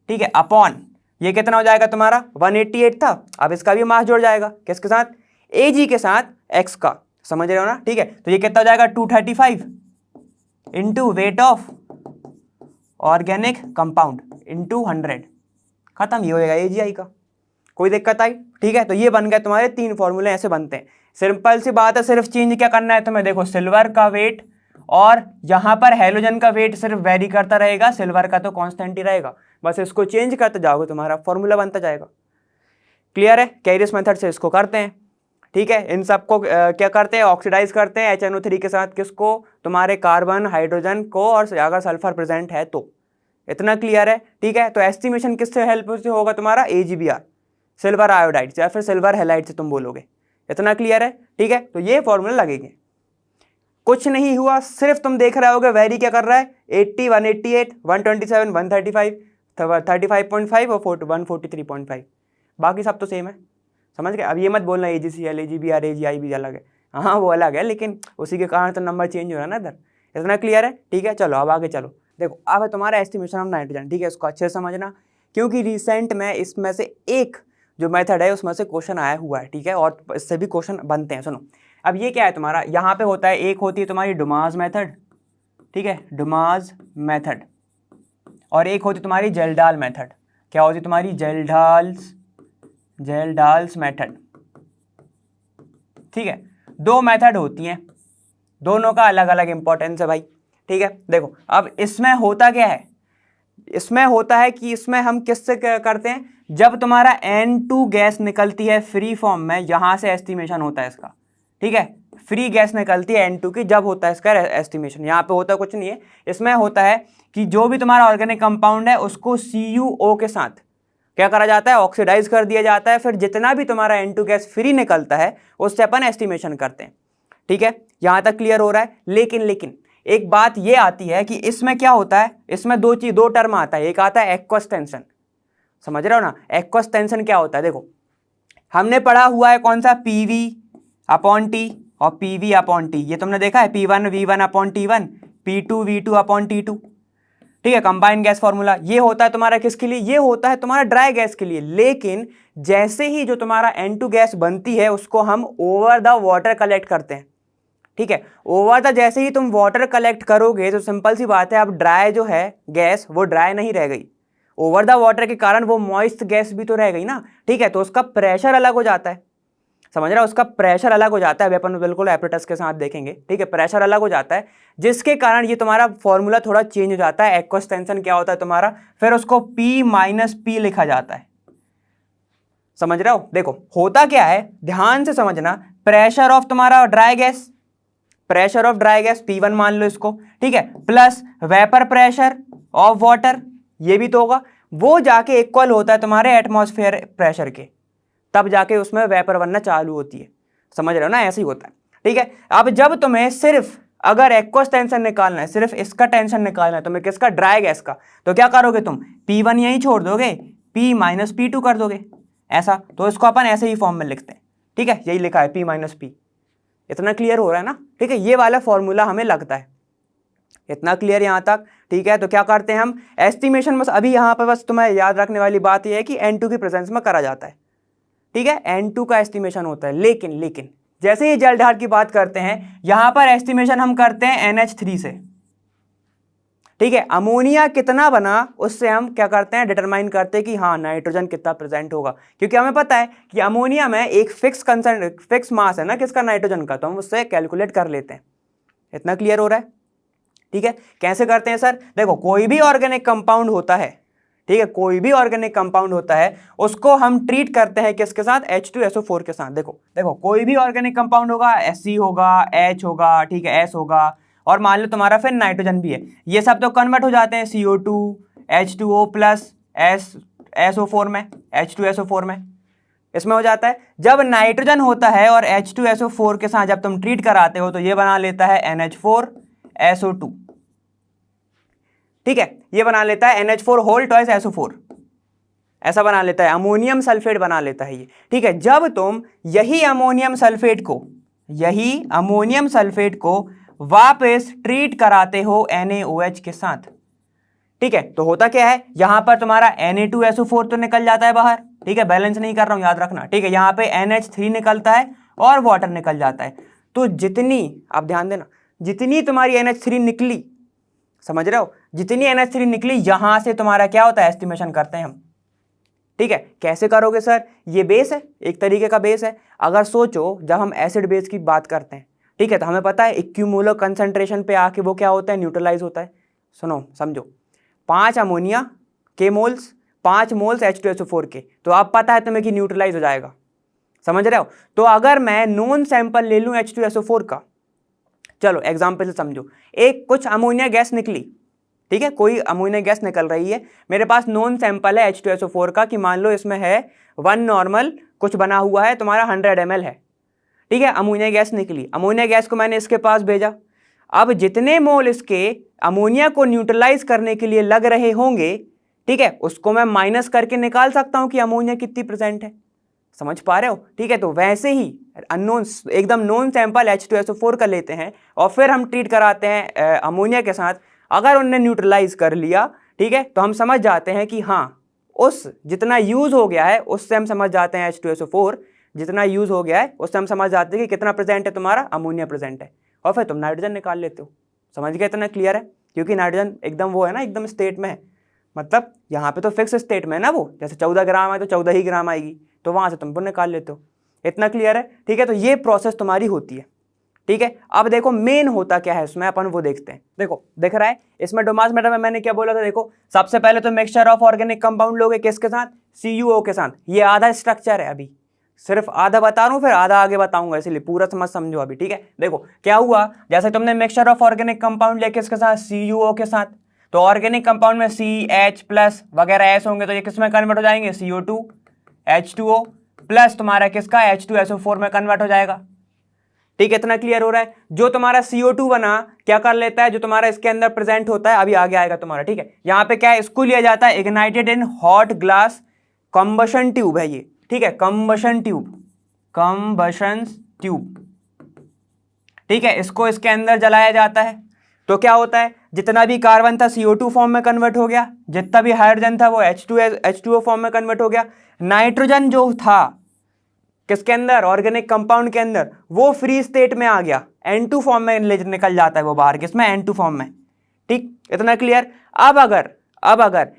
Speaker 1: ठीक है, अपॉन ये कितना हो जाएगा तुम्हारा 188 था। अब इसका भी मास जुड़ जाएगा, किसके साथ, Ag के साथ X का, समझ रहे हो ना, ठीक है। तो ये कितना हो जाएगा 235 into weight of organic compound into 100, खत्म, ये हो जाएगा AgI का। कोई दिक्कत आई, ठीक है। तो ये बन गए तुम्हारे 3 फॉर्मूले, ऐसे बनते हैं, सिंपल सी बात है। सिर्फ चेंज क्या करना है तुम्हें, देखो सिल्वर का वेट और यहाँ पर हेलोजन का वेट सिर्फ वेरी करता रहेगा, सिल्वर का तो कांस्टेंट ही रहेगा, बस इसको चेंज करते जाओगे तुम्हारा फॉर्मूला बनता जाएगा। क्लियर है, कैरियस मेथड से इसको करते हैं, ठीक है। इन सबको क्या करते हैं, ऑक्सीडाइज करते हैं HNO3 के साथ, किसको, तुम्हारे कार्बन हाइड्रोजन को, और अगर सल्फर प्रेजेंट है तो, इतना क्लियर है, ठीक है। तो एस्टिमेशन किससे हेल्प से होगा तुम्हारा, AgBr सिल्वर आयोडाइड या फिर सिल्वर हैलाइड से तुम बोलोगे, इतना क्लियर है, ठीक है। तो ये फॉर्मूला लगेंगे, कुछ नहीं हुआ, सिर्फ तुम देख रहे होगे वेरी क्या कर रहा है, 80, 188, 127, 135, 35.5 और 143.5, बाकी सब तो सेम है, समझ गए। अब ये मत बोलना AgCl AgBr AgI भी अलग है, हाँ वो अलग है, लेकिन उसी के कारण तो नंबर चेंज हो रहा है ना इधर, इतना क्लियर है, ठीक है। चलो अब आगे चलो, देखो अब है तुम्हारा एस्टिमेशन ऑफ नाइट्रोजन, ठीक है, इसको अच्छे से समझना, क्योंकि रिसेंट में इसमें से एक जो मेथड है उसमें से क्वेश्चन आया हुआ है, ठीक है, और इससे भी क्वेश्चन बनते हैं। सुनो अब ये क्या है तुम्हारा, यहाँ पे होता है, एक होती है तुम्हारी डुमास मेथड, ठीक है, डुमास मेथड, और एक होती तुम्हारी जेल्डाल मेथड। क्या होती तुम्हारी, जेल्डाल्स मेथड, ठीक है। 2 मेथड होती हैं, दोनों का अलग अलग इंपॉर्टेंस है भाई, ठीक है। देखो अब इसमें होता क्या है, इसमें होता है कि इसमें हम किससे करते हैं, जब तुम्हारा N2 गैस निकलती है फ्री फॉर्म में, यहां से एस्टिमेशन होता है इसका, ठीक है। फ्री गैस निकलती है N2 की, जब होता है इसका एस्टिमेशन। यहाँ पे होता कुछ नहीं है, इसमें होता है कि जो भी तुम्हारा ऑर्गेनिक कंपाउंड है उसको CuO के साथ क्या करा जाता है, ऑक्सीडाइज कर दिया जाता है, फिर जितना भी तुम्हारा N2 गैस फ्री निकलता है उससे अपन एस्टिमेशन करते हैं। ठीक है, यहां तक क्लियर हो रहा है। लेकिन एक बात ये आती है कि इसमें क्या होता है, इसमें दो टर्म आता है, एक आता है एक्वस टेंशन, समझ रहे हो ना। एक्वस टेंशन क्या होता है, देखो हमने पढ़ा हुआ है कौन सा, PV अपॉन T और PV अपॉन T, ये तुमने देखा है P1 V1 upon T1, P2 V2 upon T2। ठीक है, कंबाइंड गैस फॉर्मूला ये होता है तुम्हारा किसके लिए, ये होता है तुम्हारा ड्राई गैस के लिए। लेकिन जैसे ही जो तुम्हारा N2 गैस बनती है उसको हम ओवर द वाटर कलेक्ट करते हैं। ठीक है, ओवर द जैसे ही तुम वाटर कलेक्ट करोगे तो सिंपल सी बात है, अब ड्राई जो है गैस वो ड्राई नहीं रह गई, ओवर द वाटर के कारण वो मॉइस्ट गैस भी तो रह गई ना। ठीक है, तो उसका प्रेशर अलग हो जाता है, समझ रहा है, उसका प्रेशर अलग हो जाता है। अभी अपन बिल्कुल एपरेटस के साथ देखेंगे। ठीक है, प्रेशर अलग हो जाता है जिसके कारण ये तुम्हारा फॉर्मूला थोड़ा चेंज हो जाता है। एक्वस टेंशन क्या होता है तुम्हारा, फिर उसको P माइनस P लिखा जाता है, समझ रहे हो। देखो होता क्या है, ध्यान से समझना, प्रेशर ऑफ तुम्हारा dry gas, pressure of dry gas P1 मान लो इसको, ठीक है, plus vapour pressure of water, ये भी तो होगा, वो जाके इक्वल होता है तुम्हारे एटमॉस्फेयर प्रेशर के, तब जाके उसमें वेपर बनना चालू होती है, समझ रहे हो ना, ऐसे ही होता है। ठीक है, अब जब तुम्हें सिर्फ अगर एक्वस टेंशन निकालना है, सिर्फ इसका टेंशन निकालना है तुम्हें, किसका, ड्राई गैस का, तो क्या करोगे तुम, P1 यहीं छोड़ दोगे, P माइनस P2 कर दोगे, ऐसा। तो इसको अपन ऐसे ही फॉर्म में लिखते हैं। ठीक है, यही लिखा है P माइनस P। इतना क्लियर हो रहा है ना। ठीक है, ये वाला फॉर्मूला हमें लगता है, इतना क्लियर यहां तक। ठीक है, तो क्या करते हैं हम, एस्टिमेशन बस अभी यहां पर बस तुम्हें याद रखने वाली बात यह है कि N2 की प्रेजेंस में करा जाता है। ठीक है, N2 का एस्टिमेशन होता है। लेकिन जैसे ही जल ढार की बात करते हैं, यहां पर एस्टिमेशन हम करते हैं NH3 से। ठीक है, अमोनिया कितना बना उससे हम क्या करते हैं, डिटरमाइन करते हैं कि हाँ नाइट्रोजन कितना प्रेजेंट होगा, क्योंकि हमें पता है कि अमोनिया में एक फिक्स मास है ना किसका, नाइट्रोजन का, तो हम उससे कैलकुलेट कर लेते हैं। इतना क्लियर हो रहा है। ठीक है, कैसे करते हैं सर, देखो कोई भी ऑर्गेनिक कंपाउंड होता है, ठीक है, कोई भी ऑर्गेनिक कंपाउंड होता है उसको हम ट्रीट करते हैं किसके साथ, H2SO4 के साथ। देखो कोई भी ऑर्गेनिक कंपाउंड होगा, Sc होगा, H होगा, ठीक है, S होगा, और मान लो तुम्हारा फिर नाइट्रोजन भी है, ये सब तो कन्वर्ट हो जाते हैं CO2 H2O प्लस SO4 में, H2SO4 में, इसमें हो जाता है। जब नाइट्रोजन होता है और H2SO4 के साथ जब तुम ट्रीट कराते हो तो ये बना लेता है NH4SO2। ठीक है, ये बना लेता है NH4 होल ट्वाइस SO4, ऐसा बना लेता है, अमोनियम सल्फेट बना लेता है ये। ठीक है, जब तुम यही अमोनियम सल्फेट को वापस ट्रीट कराते हो NaOH के साथ, ठीक है, तो होता क्या है, यहां पर तुम्हारा Na2SO4 तो निकल जाता है बाहर, ठीक है, बैलेंस नहीं कर रहा हूं, याद रखना। ठीक है, यहां पे NH3 निकलता है और वाटर निकल जाता है। तो जितनी, आप ध्यान देना, जितनी तुम्हारी NH3 निकली, समझ रहे हो, जितनी NH3 निकली यहां से तुम्हारा क्या होता है, एस्टिमेशन करते हैं हम। ठीक है, कैसे करोगे सर, ये बेस है, एक तरीके का बेस है। अगर सोचो जब हम एसिड बेस की बात करते हैं, ठीक है, तो हमें पता है इक्विमोलर कंसंट्रेशन पे आके वो क्या होता है, न्यूट्रलाइज होता है। सुनो समझो, 5 अमोनिया के मोल्स, 5 मोल्स H2SO4 के, तो अब पता है तुम्हें कि न्यूट्रलाइज हो जाएगा, समझ रहे हो। तो अगर मैं नॉन सैंपल ले लूं H2SO4 का, चलो एग्जाम्पल से समझो, एक कुछ अमोनिया गैस निकली, ठीक है, कोई अमोनिया गैस निकल रही है, मेरे पास नॉन सैंपल है H2SO4 का, कि मान लो इसमें है 1 नॉर्मल कुछ बना हुआ है तुम्हारा 100 ml है, ठीक है, अमोनिया गैस निकली, अमोनिया गैस को मैंने इसके पास भेजा। अब जितने मोल इसके अमोनिया को न्यूट्रलाइज करने के लिए लग रहे होंगे, ठीक है, उसको मैं माइनस करके निकाल सकता हूं कि अमोनिया कितनी प्रेजेंट है, समझ पा रहे हो। ठीक है, तो वैसे ही अननोन एकदम नॉन सैंपल H2SO4 का लेते हैं और फिर हम ट्रीट कराते हैं अमोनिया के साथ। अगर उनने न्यूट्रलाइज कर लिया, ठीक है, तो हम समझ जाते हैं कि हाँ उस जितना यूज हो गया है उससे हम समझ जाते हैं H2SO4 जितना यूज हो गया है उससे हम समझ जाते हैं कि कितना प्रेजेंट है तुम्हारा, अमोनिया प्रेजेंट है, और फिर तुम नाइट्रोजन निकाल लेते हो। समझ गए, इतना क्लियर है, क्योंकि नाइट्रोजन एकदम वो है ना, एकदम स्टेट में है, मतलब यहाँ पे तो फिक्स स्टेट में है ना वो, जैसे 14 ग्राम है तो 14 ही ग्राम आएगी, तो वहां से तुम वो निकाल लेते हो। इतना क्लियर है, ठीक है, तो ये प्रोसेस तुम्हारी होती है। ठीक है, अब देखो मेन होता क्या है इसमें, अपन वो देखते हैं। देखो दिख रहा है इसमें डोमास मेटर में मैंने क्या बोला था, देखो सबसे पहले तो मिक्सचर ऑफ ऑर्गेनिक कंपाउंड लोगे किसके साथ, CuO के साथ। ये आधा स्ट्रक्चर है, अभी सिर्फ आधा बता रहा हूं, फिर आधा आगे बताऊंगा, इसलिए पूरा समझ समझो अभी। ठीक है, देखो क्या हुआ, जैसे तुमने मिक्सचर ऑफ ऑर्गेनिक कंपाउंड लिया किसके साथ, CuO के साथ, तो ऑर्गेनिक कंपाउंड में CH+ वगैरह ऐसे होंगे तो ये किस में कन्वर्ट हो जाएंगे, CO2 H2O प्लस तुम्हारा किसका H2SO4 में कन्वर्ट हो जाएगा। ठीक है, इतना क्लियर हो रहा है। जो तुम्हारा CO2 बना क्या कर लेता है, जो तुम्हारा इसके अंदर प्रेजेंट होता है, अभी आगे आएगा तुम्हारा। ठीक है, यहाँ पे क्या है, इसको लिया जाता है ignited in hot glass combustion tube है ये। ठीक है, कंबशन ट्यूब, कंबशन ट्यूब। ठीक है, इसको इसके अंदर जलाया जाता है तो क्या होता है, जितना भी कार्बन था CO2 फॉर्म में कन्वर्ट हो गया, जितना भी हाइड्रोजन था वो H2O फॉर्म में कन्वर्ट हो गया। नाइट्रोजन जो था किसके अंदर, ऑर्गेनिक कंपाउंड के अंदर, वो फ्री स्टेट में आ गया, N2 फॉर्म में निकल जाता है वो बाहर, किसमें, N2 फॉर्म में। ठीक, इतना क्लियर। अब अगर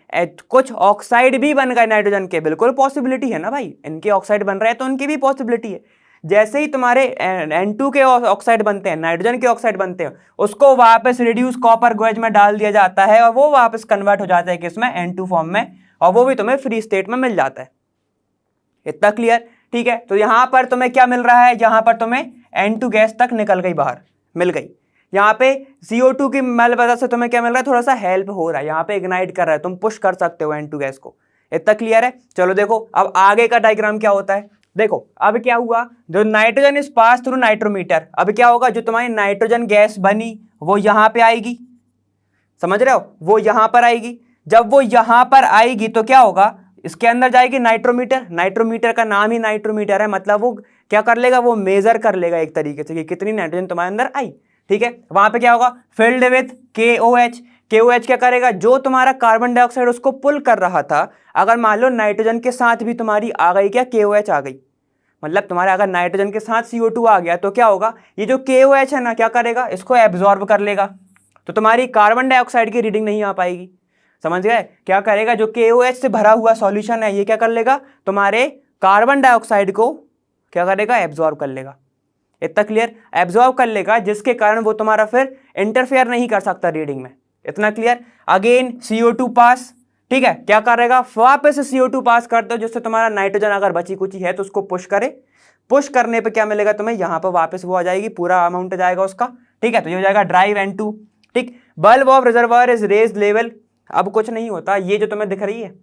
Speaker 1: कुछ ऑक्साइड भी बन गए नाइट्रोजन के, बिल्कुल पॉसिबिलिटी है ना भाई, इनके ऑक्साइड बन रहे हैं तो उनकी भी पॉसिबिलिटी है। जैसे ही तुम्हारे N2 के ऑक्साइड बनते हैं, नाइट्रोजन के ऑक्साइड बनते हैं, उसको वापस रिड्यूस कॉपर गेज में डाल दिया जाता है और वो वापस कन्वर्ट हो जाता है किसमें, N2 फॉर्म में, और वो भी तुम्हें फ्री स्टेट में मिल जाता है। इतना क्लियर। ठीक है, तो यहां पर तुम्हें क्या मिल रहा है, यहां पर तुम्हें N2 गैस तक निकल गई, बाहर मिल गई। यहाँ पे CO2 की वजह से तुम्हें क्या मिल रहा है, थोड़ा सा हेल्प हो रहा है, यहाँ पे इग्नाइट कर रहा है, तुम पुश कर सकते हो N2 गैस को। इतना क्लियर है। चलो देखो अब आगे का डायग्राम क्या होता है। देखो अब क्या हुआ, जो नाइट्रोजन इज पास थ्रू नाइट्रोमीटर, अब क्या होगा, जो तुम्हारी नाइट्रोजन गैस बनी वो यहां पे आएगी, समझ रहे हो, वो यहां पर आएगी। जब वो यहां पर आएगी तो क्या होगा, इसके अंदर जाएगी नाइट्रोमीटर, नाइट्रोमीटर का नाम ही नाइट्रोमीटर है, मतलब वो क्या कर लेगा, वो मेजर कर लेगा एक तरीके से कि कितनी नाइट्रोजन तुम्हारे अंदर आई। ठीक है, वहां पे क्या होगा, फिल्ड विथ KOH। KOH क्या करेगा, जो तुम्हारा कार्बन डाइऑक्साइड उसको पुल कर रहा था, अगर मान लो नाइट्रोजन के साथ भी तुम्हारी आ गई क्या, KOH आ गई, मतलब तुम्हारा अगर नाइट्रोजन के साथ CO2 आ गया तो क्या होगा, ये जो KOH है ना क्या करेगा, इसको एब्जॉर्ब कर लेगा, तो तुम्हारी कार्बन डाइऑक्साइड की रीडिंग नहीं आ पाएगी। समझ गए, क्या करेगा, जो KOH से भरा हुआ सॉल्यूशन है ये क्या कर लेगा, तुम्हारे कार्बन डाइऑक्साइड को क्या करेगा, एब्जॉर्ब कर लेगा। इतना क्लियर, एब्जॉर्ब कर लेगा, जिसके कारण वो तुम्हारा फिर इंटरफेयर नहीं कर सकता रीडिंग में। इतना क्लियर। अगेन CO2 पास, ठीक है, क्या करेगा, वापस CO2 पास कर दो, जिससे तुम्हारा नाइट्रोजन अगर बची कुची है तो उसको पुश करे, पुश करने पे क्या मिलेगा तुम्हें, यहां पर वापस वो आ जाएगी, पूरा अमाउंट जाएगा उसका। ठीक है, तो ये हो जाएगा ड्राइव N2। ठीक, bulb of reservoir is raise level, अब कुछ नहीं होता, ये जो तुम्हें दिख रही है,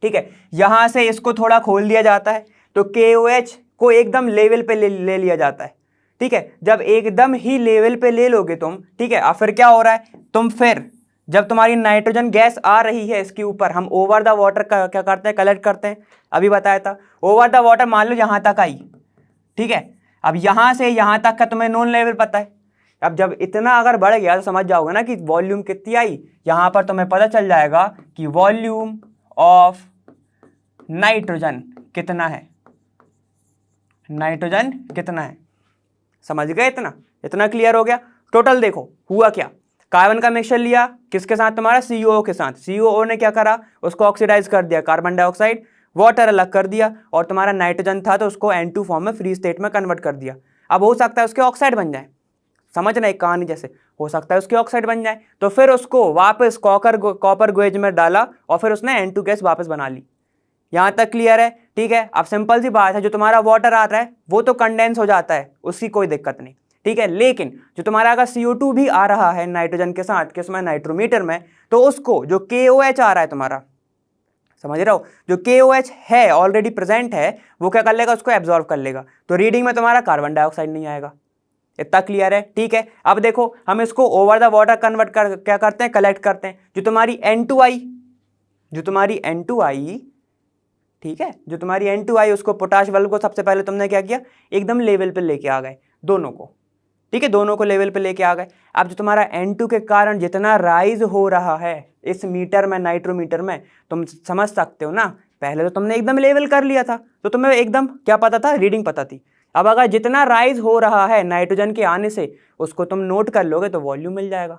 Speaker 1: ठीक है, यहां से इसको थोड़ा खोल दिया जाता है तो KOH को एकदम लेवल पे ले लिया जाता है। ठीक है, जब एकदम ही लेवल पे ले लोगे तुम, ठीक है, अब फिर क्या हो रहा है, तुम फिर जब तुम्हारी नाइट्रोजन गैस आ रही है इसके ऊपर, हम ओवर द वाटर का क्या करते हैं, कलेक्ट करते हैं, अभी बताया था। ओवर द वाटर मान लो यहां तक आई, ठीक है, अब यहां से यहां तक का तुम्हें नॉन लेवल पता है, अब जब इतना अगर बढ़ गया तो समझ जाओगे ना कि वॉल्यूम कितनी आई, यहां पर तुम्हें पता चल जाएगा कि वॉल्यूम ऑफ नाइट्रोजन कितना है, नाइट्रोजन कितना है, समझ गए, इतना क्लियर हो गया। टोटल देखो हुआ क्या, कार्बन का मिक्सचर लिया किसके साथ, तुम्हारा COO के साथ, COO ने क्या करा, उसको ऑक्सीडाइज कर दिया, कार्बन डाइऑक्साइड, वाटर अलग कर दिया, और तुम्हारा नाइट्रोजन था तो उसको N2 फॉर्म में फ्री स्टेट में कन्वर्ट कर दिया। अब हो सकता है उसके ऑक्साइड बन जाए, समझना एक कहानी जैसे, हो सकता है उसके ऑक्साइड बन जाए, तो फिर उसको वापस कॉपर गेज में डाला और फिर उसने N2 गैस वापस बना ली। यहां तक क्लियर है। ठीक है, अब सिंपल सी बात है, जो तुम्हारा वाटर आ रहा है वो तो कंडेंस हो जाता है, उसकी कोई दिक्कत नहीं। ठीक है, लेकिन जो तुम्हारा अगर CO2 भी आ रहा है नाइट्रोजन के साथ किसमें, नाइट्रोमीटर में, तो उसको जो KOH आ रहा है तुम्हारा, समझ रहे हो, जो KOH है ऑलरेडी प्रेजेंट है, वो क्या कर लेगा, उसको एब्जॉर्ब कर लेगा, तो रीडिंग में तुम्हारा कार्बन डाइऑक्साइड नहीं आएगा। इतना क्लियर है। ठीक है, अब देखो हम इसको ओवर द वाटर कन्वर्ट कर क्या करते हैं, कलेक्ट करते हैं, जो तुम्हारी N2 आई, जो तुम्हारी N2 आई, ठीक है, जो तुम्हारी N2 आई, उसको पोटाश बल्ब को सबसे पहले तुमने क्या किया, एकदम लेवल पे लेके आ गए दोनों को। ठीक है, दोनों को लेवल पे लेके आ गए। अब जो तुम्हारा N2 के कारण जितना राइज हो रहा है इस मीटर में, नाइट्रोमीटर में, तुम समझ सकते हो ना, पहले तो तुमने एकदम लेवल कर लिया था तो तुम्हें एकदम क्या पता था, रीडिंग पता थी। अब अगर जितना राइज हो रहा है नाइट्रोजन के आने से उसको तुम नोट कर लोगे तो वॉल्यूम मिल जाएगा।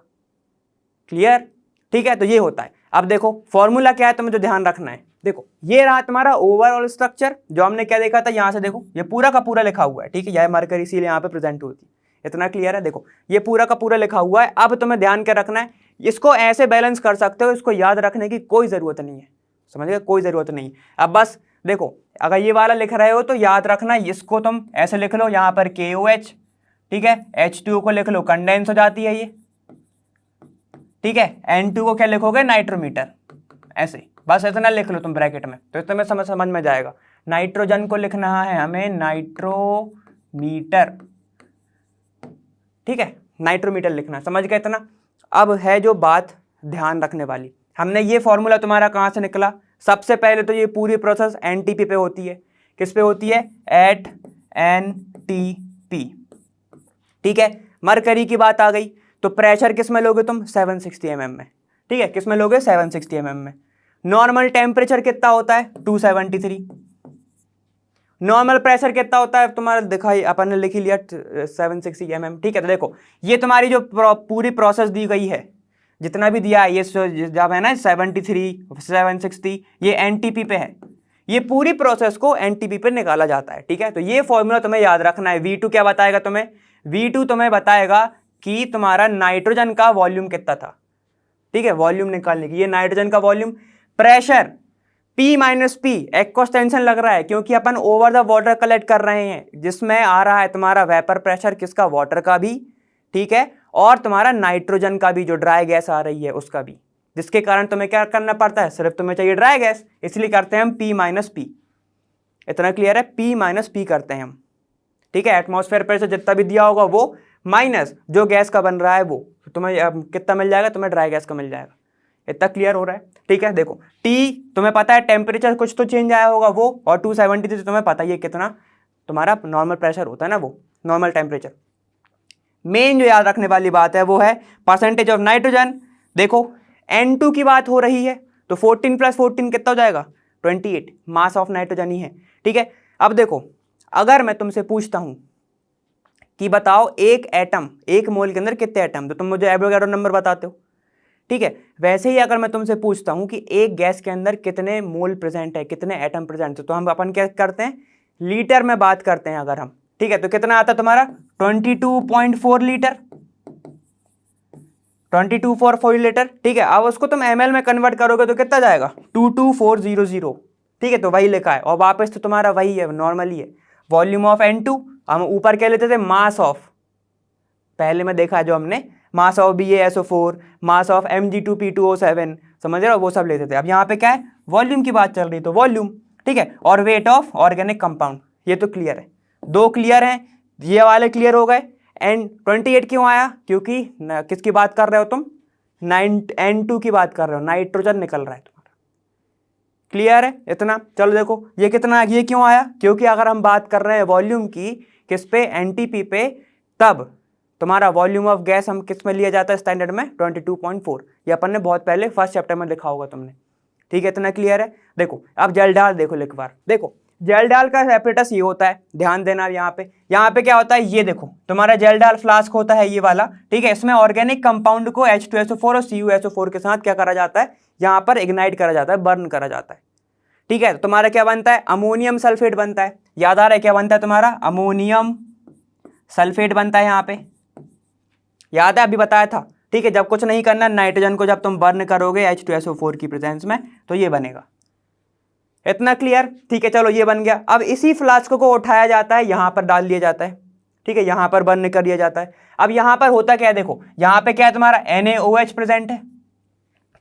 Speaker 1: क्लियर। ठीक है, तो ये होता है। अब देखो फॉर्मूला क्या है, तुम्हें जो ध्यान रखना है, देखो ये रहा तुम्हारा ओवरऑल स्ट्रक्चर, जो हमने क्या देखा था, यहां से देखो ये पूरा का पूरा लिखा हुआ है। ठीक है, यह मरकरी इसीलिए यहाँ पे प्रेजेंट होती है। इतना क्लियर है, देखो ये पूरा का पूरा लिखा हुआ है। अब तुम्हें ध्यान क्या रखना है, इसको ऐसे बैलेंस कर सकते हो, इसको याद रखने की कोई जरूरत नहीं है, समझ गए, कोई जरूरत नहीं। अब बस देखो अगर ये वाला लिख रहे हो तो याद रखना, इसको तुम ऐसे लिख लो, यहाँ पर KOH, ठीक है, H2O को लिख लो, कंडेंस हो जाती है ये, ठीक है। N2 को क्या लिखोगे, नाइट्रोमीटर, ऐसे बस इतना लिख लो तुम ब्रैकेट में, तो इतना में समझ में जाएगा। नाइट्रोजन को लिखना है हमें नाइट्रोमीटर, ठीक है, नाइट्रोमीटर लिखना, समझ गए इतना। अब है जो बात ध्यान रखने वाली, हमने ये फॉर्मूला तुम्हारा कहाँ से निकला, सबसे पहले तो ये पूरी प्रोसेस एनटीपी पे होती है, किस पे होती है, एट एनटीपी, ठीक है। मरकरी की बात आ गई, तो प्रेशर किस में लोगे तुम, 760 mm में, ठीक है, किस में लोगे, 760 mm में। नॉर्मल टेम्परेचर कितना होता है, 273। नॉर्मल प्रेशर कितना होता है तुम्हारा, दिखाई अपन ने लिख लिया 760 mm, ठीक है। तो देखो ये तुम्हारी जो पूरी प्रोसेस दी गई है, जितना भी दिया है ये जब है ना 73 760, ये एनटीपी पे है, ये पूरी प्रोसेस को एनटीपी पे निकाला जाता है, ठीक है। तो ये फॉर्मूला तुम्हें याद रखना है। V2 क्या बताएगा तुम्हें, V2 तुम्हें बताएगा कि तुम्हारा नाइट्रोजन का वॉल्यूम कितना था, ठीक है, वॉल्यूम निकालने की, ये नाइट्रोजन का volume. Pressure P minus P, extension लग रहा है क्योंकि अपन ओवर द वाटर कलेक्ट कर रहे हैं, जिसमें आ रहा है तुम्हारा वेपर प्रेशर, किसका, वाटर का भी, ठीक है, और तुम्हारा नाइट्रोजन का भी, जो ड्राई गैस आ रही है उसका भी, जिसके कारण तुम्हें क्या करना पड़ता है, सिर्फ तुम्हें चाहिए ड्राई गैस, इसलिए करते हैं हम P माइनस पी। इतना क्लियर है, P माइनस पी करते हैं हम, ठीक है। एटमॉस्फेयर प्रेशर जितना भी दिया होगा वो माइनस जो गैस का बन रहा है वो, तो तुम्हें कितना मिल जाएगा, तुम्हें ड्राई गैस का मिल जाएगा। इतना क्लियर हो रहा है, ठीक है। देखो T तुम्हें पता है, टेम्परेचर कुछ तो चेंज आया होगा वो, और 273 से तुम्हें पता ही है कितना तुम्हारा नॉर्मल प्रेशर होता है ना, वो नॉर्मल टेम्परेचर। मेन जो याद रखने वाली बात है वो है परसेंटेज ऑफ नाइट्रोजन। देखो N2 की बात हो रही है, तो 14 + 14 कितना हो जाएगा, 28, मास ऑफ नाइट्रोजन ही है, ठीक है। अब देखो अगर मैं तुमसे पूछता हूं कि बताओ एक एटम, एक मोल के अंदर कितने एटम, तो तुम मुझे एवोगाड्रो नंबर बताते हो, ठीक है। वैसे ही अगर मैं तुमसे पूछता हूं कि एक गैस के अंदर कितने मोल प्रेजेंट है, कितने एटम प्रेजेंट है, तो हम अपन क्या करते हैं, लीटर में बात करते हैं अगर हम, ठीक है। तो कितना आता है तुम्हारा, 22.4 लीटर, 22.4 लीटर, ठीक है। अब उसको तुम ml में कन्वर्ट करोगे तो कितना जाएगा, 22400, ठीक है। तो वही लिखा है, और वापस तो तुम्हारा वही है, नॉर्मली है। वॉल्यूम ऑफ N2, हम ऊपर क्या लेते थे, मास ऑफ, पहले में देखा है जो हमने, mass of BaSO4, mass of Mg2P2O7, समझ रहे हो, वो सब लेते थे। अब यहाँ पे क्या है, वॉल्यूम की बात चल रही है, तो वॉल्यूम, ठीक है, और वेट ऑफ ऑर्गेनिक कंपाउंड, ये तो क्लियर है, दो क्लियर हैं, ये वाले क्लियर हो गए। N28 क्यों आया, क्योंकि किसकी बात कर रहे हो तुम, N2 की बात कर रहे हो, नाइट्रोजन निकल रहा है तुम्हारा, क्लियर है इतना। चलो देखो ये कितना, ये क्यों आया, क्योंकि अगर हम बात कर रहे हैं वॉल्यूम की, किस पे, एनटीपी पे, तब तुम्हारा वॉल्यूम ऑफ गैस हम किस में लिया जाता है स्टैंडर्ड में, 22.4, ये अपन ने बहुत पहले फर्स्ट चैप्टर में लिखा होगा तुमने, ठीक है, इतना क्लियर है। देखो अब जेल डाल देखो एक बार, देखो जेल डाल का एपरेटस ये होता है, ध्यान देना यहाँ पे क्या होता है, ये देखो तुम्हारा जेल डाल फ्लास्क होता है ये वाला, ठीक है। इसमें ऑर्गेनिक कंपाउंड को H2SO4 और CuSO4 के साथ क्या करा जाता है, यहाँ पर इग्नाइट करा जाता है, बर्न करा जाता है, ठीक है। तो तुम्हारा क्या बनता है, अमोनियम सल्फेट बनता है, याद आ रहा है क्या बनता है तुम्हारा, अमोनियम सल्फेट बनता है यहाँ पे, याद है अभी बताया था, ठीक है। जब कुछ नहीं करना, नाइट्रोजन को जब तुम बर्न करोगे H2SO4 की प्रेजेंस में, तो ये बनेगा, इतना क्लियर, ठीक है। चलो ये बन गया। अब इसी फ्लास्क को उठाया जाता है, यहाँ पर डाल दिया जाता है, ठीक है, यहाँ पर बर्न कर दिया जाता है। अब यहाँ पर होता क्या है, देखो यहाँ पे क्या है तुम्हारा, NaOH प्रेजेंट है,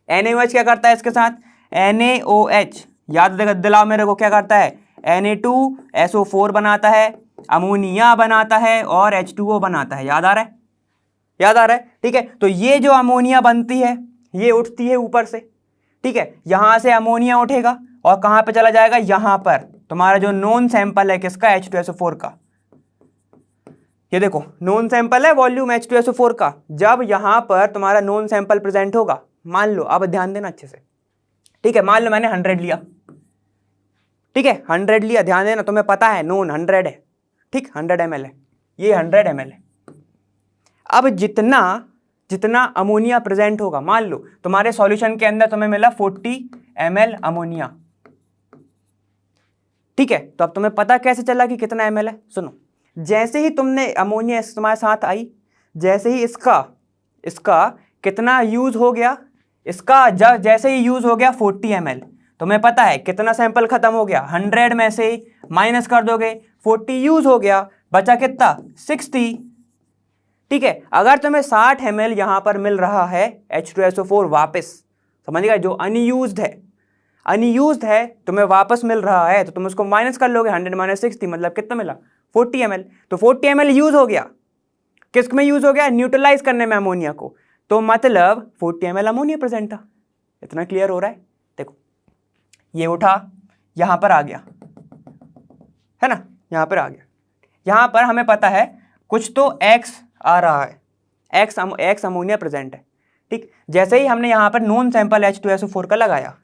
Speaker 1: NaOH क्या करता है इसके साथ, NaOH याद दिलाओ मेरे को, क्या करता है, Na2SO4 बनाता है, अमोनिया बनाता है, और H2O बनाता है, याद आ रहा है, याद आ रहा है, ठीक है। तो ये जो अमोनिया बनती है, ये उठती है ऊपर से, ठीक है, यहां से अमोनिया उठेगा और कहां पे चला जाएगा, यहां पर तुम्हारा जो नोन सैंपल है किसका, H2SO4 का, ये देखो नोन सैंपल है वॉल्यूम H2SO4 का। जब यहां पर तुम्हारा नोन सैंपल प्रेजेंट होगा, मान लो, अब ध्यान देना अच्छे से, ठीक है, मान लो मैंने 100 लिया, ठीक है, 100 लिया, ध्यान देना, तुम्हें पता है नोन 100 है, ठीक, 100 ml है, ये 100 ml है। अब जितना अमोनिया प्रेजेंट होगा, मान लो तुम्हारे सॉल्यूशन के अंदर तुम्हें मिला 40 ml अमोनिया, ठीक है। तो अब तुम्हें पता कैसे चला कि कितना ml है, सुनो, जैसे ही तुमने अमोनिया तुम्हारे साथ आई, जैसे ही इसका कितना यूज हो गया, इसका जैसे ही यूज हो गया 40 ml, तुम्हें पता है कितना सैंपल खत्म हो गया, 100 में से माइनस कर दोगे, 40 यूज हो गया, बचा कितना, 60, ठीक है। अगर तुम्हें 60 ml यहां पर मिल रहा है H2SO4 वापस, समझ गए, जो अनयूज्ड है तुम्हें वापस मिल रहा है, तो तुम उसको माइनस कर लोगे, 100 - 60 मतलब कितना मिला 40 ml। तो 40 ml यूज हो गया, किस में यूज हो गया, न्यूट्रलाइज करने में अमोनिया को, तो मतलब 40 ml अमोनिया प्रेजेंट था। इतना क्लियर हो रहा है। देखो ये उठा यहां पर आ गया है ना, यहां पर आ गया, यहां पर हमें पता है कुछ तो X आ रहा है, X अमोनिया प्रेजेंट है। ठीक, जैसे ही हमने यहां पर नॉन सैंपल H2SO4 का लगाया,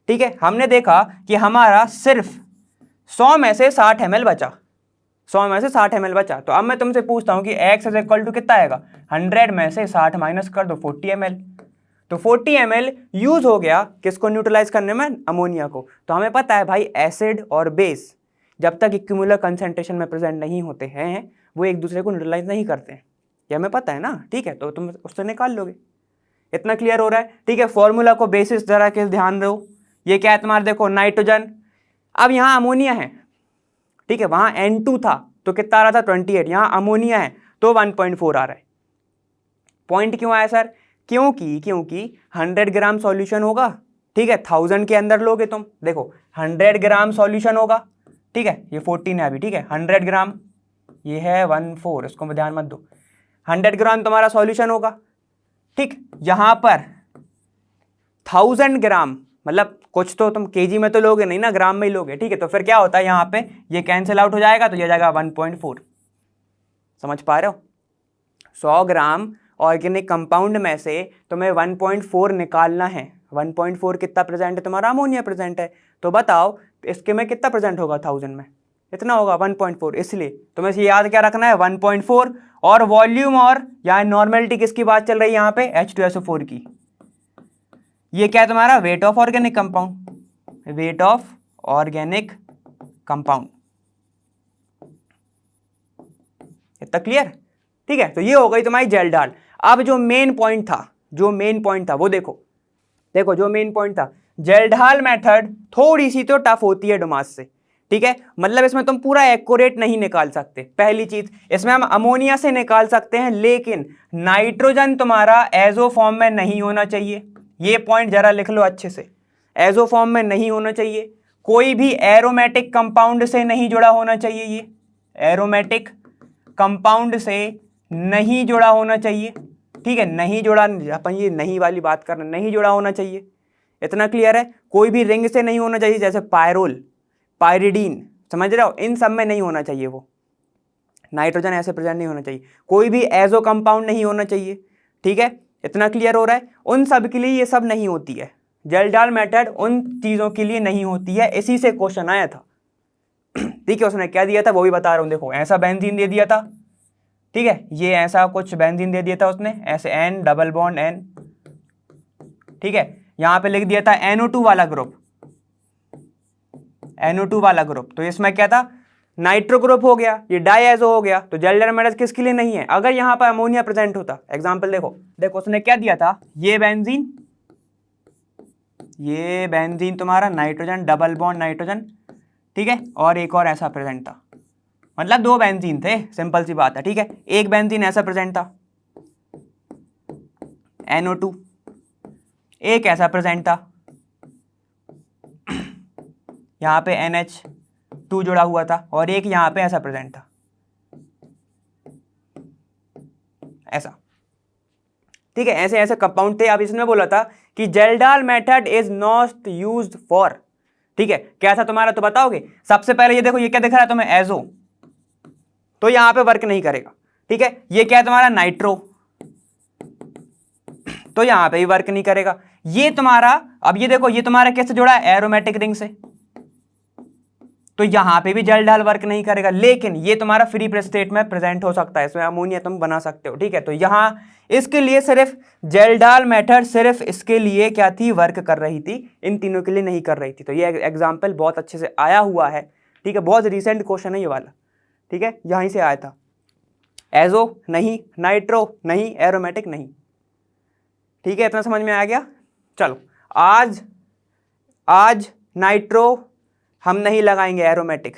Speaker 1: ठीक है, हमने देखा कि हमारा सिर्फ 100 में से 60 ml बचा, 100 में से 60 ml बचा। तो अब मैं तुमसे पूछता हूं कि X इज इक्वल टू कितना आएगा, 100 में से 60 माइनस कर दो 40 ml। तो 40 ml यूज हो गया किसको न्यूट्रलाइज करने में, अमोनिया को। तो हमें पता है भाई एसिड और बेस जब तक इक्विमुलर कंसेंट्रेशन में प्रेजेंट नहीं होते हैं वो एक दूसरे को न्यूट्रलाइज नहीं करते हैं, ये हमें पता है ना। ठीक है, तो तुम उससे निकाल लोगे। इतना क्लियर हो रहा है। ठीक है, फॉर्मूला को बेसिस जरा के ध्यान दो। ये क्या है तुम्हारा, देखो नाइट्रोजन, अब यहाँ अमोनिया है, ठीक है, वहां N2 था तो कितना आ रहा था 28, यहां अमोनिया है तो 1.4 आ रहा है। पॉइंट क्यों आया सर, क्योंकि 100 ग्राम सॉल्यूशन होगा, ठीक है, 1000 के अंदर लोगे तुम, देखो 100 ग्राम सॉल्यूशन होगा, ठीक है, ये 14 है अभी, ठीक है, 100 ग्राम, ये है 14, इसको ध्यान मत दो, 100 ग्राम तुम्हारा सॉल्यूशन होगा। ठीक, यहां पर 1000 ग्राम मतलब कुछ तो तुम केजी में तो लोगे नहीं ना, ग्राम में ही लोगे। ठीक है, तो फिर क्या होता है यहाँ पे ये कैंसिल आउट हो जाएगा, तो ये जाएगा 1.4। समझ पा रहे हो, 100 ग्राम ऑर्गेनिक कंपाउंड में से तुम्हें 1.4 निकालना है। 1.4 कितना प्रेजेंट है तुम्हारा, अमोनिया प्रेजेंट है। तो बताओ इसके में कितना प्रेजेंट होगा 1000 में, इतना होगा 1.4। इसलिए तुम्हें ये याद क्या रखना है 1.4, और वॉल्यूम और यहाँ नॉर्मेलिटी किसकी बात चल रही है यहाँ पे, H2SO4 की। ये क्या है तुम्हारा, weight of organic compound, weight of organic compound. इतना क्लियर। ठीक है, तो ये हो गई तुम्हारी जेल डाल। अब जो मेन पॉइंट था वो देखो जो मेन पॉइंट था, जेल ढाल मेथड थोड़ी सी तो टफ होती है डुमास से। ठीक है, मतलब इसमें तुम पूरा एक्यूरेट नहीं निकाल सकते। पहली चीज, इसमें हम अमोनिया से निकाल सकते हैं, लेकिन नाइट्रोजन तुम्हारा एजो फॉर्म में नहीं होना चाहिए। ये पॉइंट जरा लिख लो अच्छे से, एजो फॉर्म में नहीं होना चाहिए। कोई भी एरोमेटिक कंपाउंड से नहीं जुड़ा होना चाहिए, ये एरोमेटिक कंपाउंड से नहीं जुड़ा होना चाहिए। ठीक है, नहीं जुड़ा, अपन ये नहीं वाली बात कर रहे हैं, नहीं जुड़ा होना चाहिए। इतना क्लियर है। कोई भी रिंग से नहीं होना चाहिए, जैसे पायरोल, पायरिडीन, समझ रहे हो, इन सब में नहीं होना चाहिए वो। नाइट्रोजन ऐसे प्रेजेंट नहीं होना चाहिए। कोई भी एजो कंपाउंड नहीं होना चाहिए। ठीक है, इतना क्लियर हो रहा है। उन सब के लिए ये सब नहीं होती है, जेल डाल मेथड उन चीजों के लिए नहीं होती है। इसी से क्वेश्चन आया था। ठीक है, उसने क्या दिया था वो भी बता रहा हूं। देखो ऐसा बेंजीन दे दिया था, ठीक है, ये ऐसा कुछ बेंजीन दे दिया था उसने, ऐसे N डबल बॉन्ड N। ठीक है, यहां पे लिख दिया था NO2 वाला ग्रुप, NO2 वाला ग्रुप। तो इसमें क्या था, नाइट्रो ग्रुप हो गया, ये डायएजो हो गया। तो जेल डाल मेथड किसके लिए नहीं है, अगर यहां पर अमोनिया प्रेजेंट होता। एग्जांपल देखो उसने क्या दिया था, ये बेंजीन तुम्हारा नाइट्रोजन डबल बॉन्ड नाइट्रोजन, ठीक है, और एक और ऐसा प्रेजेंट था, मतलब 2 बेंजीन थे, सिंपल सी बात है। ठीक है, एक बेंजीन ऐसा प्रेजेंट था NO2, एक ऐसा प्रेजेंट था, यहां पे NH2 जुड़ा हुआ था, और एक यहां पे ऐसा प्रेजेंट था, ऐसा। ठीक है, ऐसे ऐसे कंपाउंड थे। अब इसने बोला था कि जेल डाल method is not used for, ठीक है, क्या था तुम्हारा, तो बताओगे। सबसे पहले ये देखो, ये क्या दिख रहा है तुम्हें, एजो, तो यहां पे वर्क नहीं करेगा। ठीक है, ये क्या है तुम्हारा, नाइट्रो, तो यहां पे भी वर्क नहीं करेगा। ये तुम्हारा, अब ये देखो, ये तुम्हारा कैसे जुड़ा है, एरोमेटिक रिंग से, तो यहां पे भी जेल डाल वर्क नहीं करेगा। लेकिन ये तुम्हारा फ्री स्टेट में प्रेजेंट हो सकता है, इसमें अमोनिया तुम बना सकते हो। ठीक है, तो यहां इसके लिए सिर्फ जेल डाल मेथड सिर्फ इसके लिए क्या थी, वर्क कर रही थी, इन तीनों के लिए नहीं कर रही थी। तो ये एग्जाम्पल बहुत अच्छे से आया हुआ है। ठीक है, बहुत रिसेंट क्वेश्चन है ये वाला। ठीक है, यहीं से आया था। एजो नहीं, नाइट्रो नहीं, एरोमेटिक नहीं। ठीक है, इतना समझ में आ गया। चलो, आज नाइट्रो हम नहीं लगाएंगे, एरोमेटिक,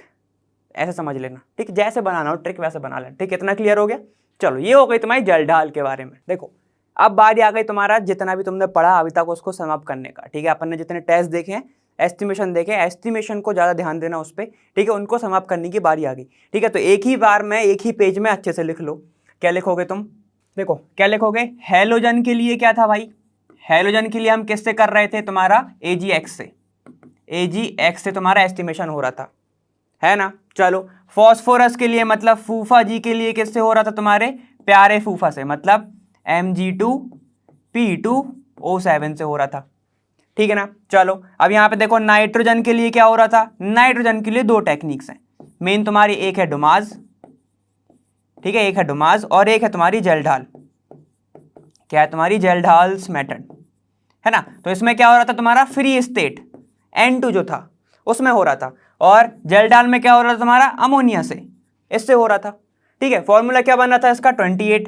Speaker 1: ऐसे समझ लेना। ठीक, जैसे बनाना हो ट्रिक वैसे बना लेना। ठीक, इतना क्लियर हो गया। चलो ये हो गई तुम्हारी जल ढाल के बारे में। देखो अब बारी आ गई तुम्हारा जितना भी तुमने पढ़ा अभी तक उसको समाप्त करने का, ठीक है। अपन ने जितने टेस्ट देखे हैं, एस्टिमेशन देखे, एस्टिमेशन को ज़्यादा ध्यान देना उस पर, ठीक है। उनको समाप्त करने की बारी आ गई, ठीक है। तो एक ही बार में एक ही पेज में अच्छे से लिख लो। क्या लिखोगे तुम? देखो क्या लिखोगे, हैलोजन के लिए क्या था भाई, हैलोजन के लिए हम किससे कर रहे थे, तुम्हारा AgX से, AgX से तुम्हारा एस्टिमेशन हो रहा था, है ना। चलो फॉस्फोरस के लिए मतलब फूफा जी के लिए किससे हो रहा था, तुम्हारे प्यारे फूफा से, मतलब Mg2P2O7 से हो रहा था, ठीक है ना। चलो अब यहाँ पे देखो नाइट्रोजन के लिए क्या हो रहा था, नाइट्रोजन के लिए दो टेक्निक्स हैं मेन तुम्हारी, एक है डुमास, ठीक है, एक है डुमास और एक है तुम्हारी जल ढाल। क्या है तुम्हारी जल ढाल्स मेथड, है ना। तो इसमें क्या हो रहा था तुम्हारा फ्री स्टेट N2 जो था उसमें हो रहा था, और जल ढाल में क्या हो रहा था तुम्हारा अमोनिया से, इससे हो रहा था, ठीक है। फॉर्मूला क्या बन रहा था इसका 28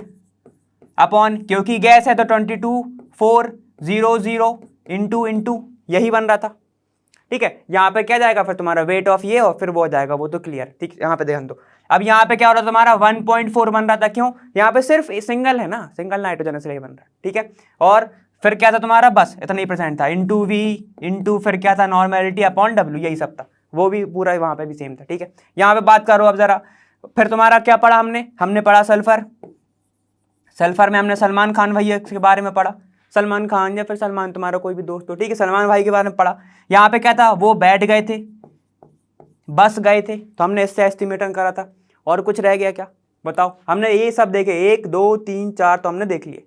Speaker 1: अपॉन, क्योंकि गैस है तो 22 4 0 0 इंटू यही बन रहा था, ठीक है। यहाँ पे क्या जाएगा फिर तुम्हारा वेट ऑफ ये और फिर वो जाएगा, वो तो क्लियर, ठीक। यहाँ पे ध्यान दो, अब यहाँ पे क्या हो रहा था तुम्हारा 1.4 बन रहा था, क्यों, यहाँ पे सिर्फ सिंगल है ना, सिंगल नाइट्रोजन इसलिए बन रहा है, ठीक है। और फिर क्या था तुम्हारा, बस इतना ही परसेंट था, इंटू V इंटू फिर क्या था नॉर्मेलिटी अपॉन W, यही सब था, वो भी पूरा वहाँ पे भी सेम था, ठीक है। यहाँ पे बात करो अब जरा, फिर तुम्हारा क्या पढ़ा हमने पढ़ा सल्फर। सल्फर में हमने सलमान खान भैया के बारे में पढ़ा, सलमान खान या फिर सलमान तुम्हारा कोई भी दोस्त हो, ठीक है, सलमान भाई के बारे में पढ़ा। यहाँ पे क्या था, वो बैठ गए थे, बस गए थे, तो हमने इससे एस्टिमेशन करा था। और कुछ रह गया क्या बताओ, हमने ये सब देखे 1 2 3 4 तो हमने देख लिए,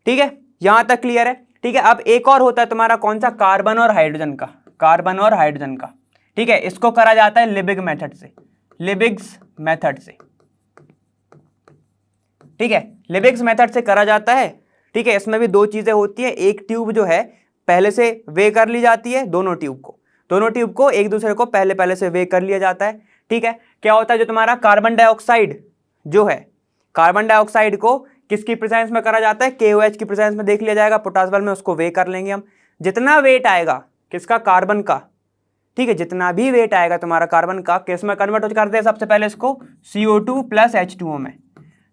Speaker 1: ठीक है, यहाँ तक क्लियर है, ठीक है। अब एक और होता है तुम्हारा कौन सा, कार्बन और हाइड्रोजन का, कार्बन और हाइड्रोजन का, ठीक है। इसको करा जाता है लिबिग मेथड से, लिबिग्स मेथड से, ठीक है, लिबिग्स मेथड से करा जाता है, ठीक है। इसमें भी दो चीजें होती है, एक ट्यूब जो है पहले से वे कर ली जाती है, दोनों ट्यूब को एक दूसरे को पहले से वे कर लिया जाता है, ठीक है। क्या होता है जो तुम्हारा कार्बन डाइऑक्साइड जो है, कार्बन डाइऑक्साइड को किसकी प्रेजेंस में करा जाता है, KOH की प्रेजेंस में देख लिया जाएगा, पोटास बल में उसको वे कर लेंगे हम। जितना वेट आएगा किसका, कार्बन का, ठीक है, जितना भी वेट आएगा तुम्हारा कार्बन का, किस में कन्वर्ट करते हैं सबसे पहले इसको, CO2 प्लस H2O में।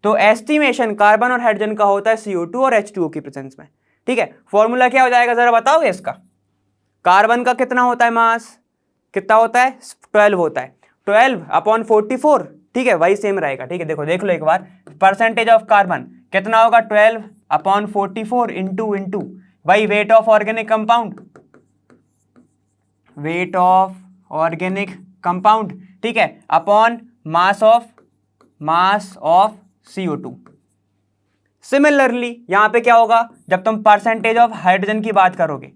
Speaker 1: तो एस्टिमेशन कार्बन और हाइड्रोजन का होता है CO2 और H2O की प्रेजेंस में, ठीक है। फॉर्मूला क्या हो जाएगा जरा बताओगे इसका, कार्बन का कितना होता है मास, कितना होता है 12 होता है, 12 अपॉन 44, ठीक है, वही सेम रहेगा, ठीक है। देखो देख लो एक बार, परसेंटेज ऑफ कार्बन कितना होगा 12 अपॉन 44 इंटू वही weight of organic compound, weight of organic compound, ठीक है, upon mass of CO2। Similarly यहां पे क्या होगा, जब तुम परसेंटेज ऑफ हाइड्रोजन की बात करोगे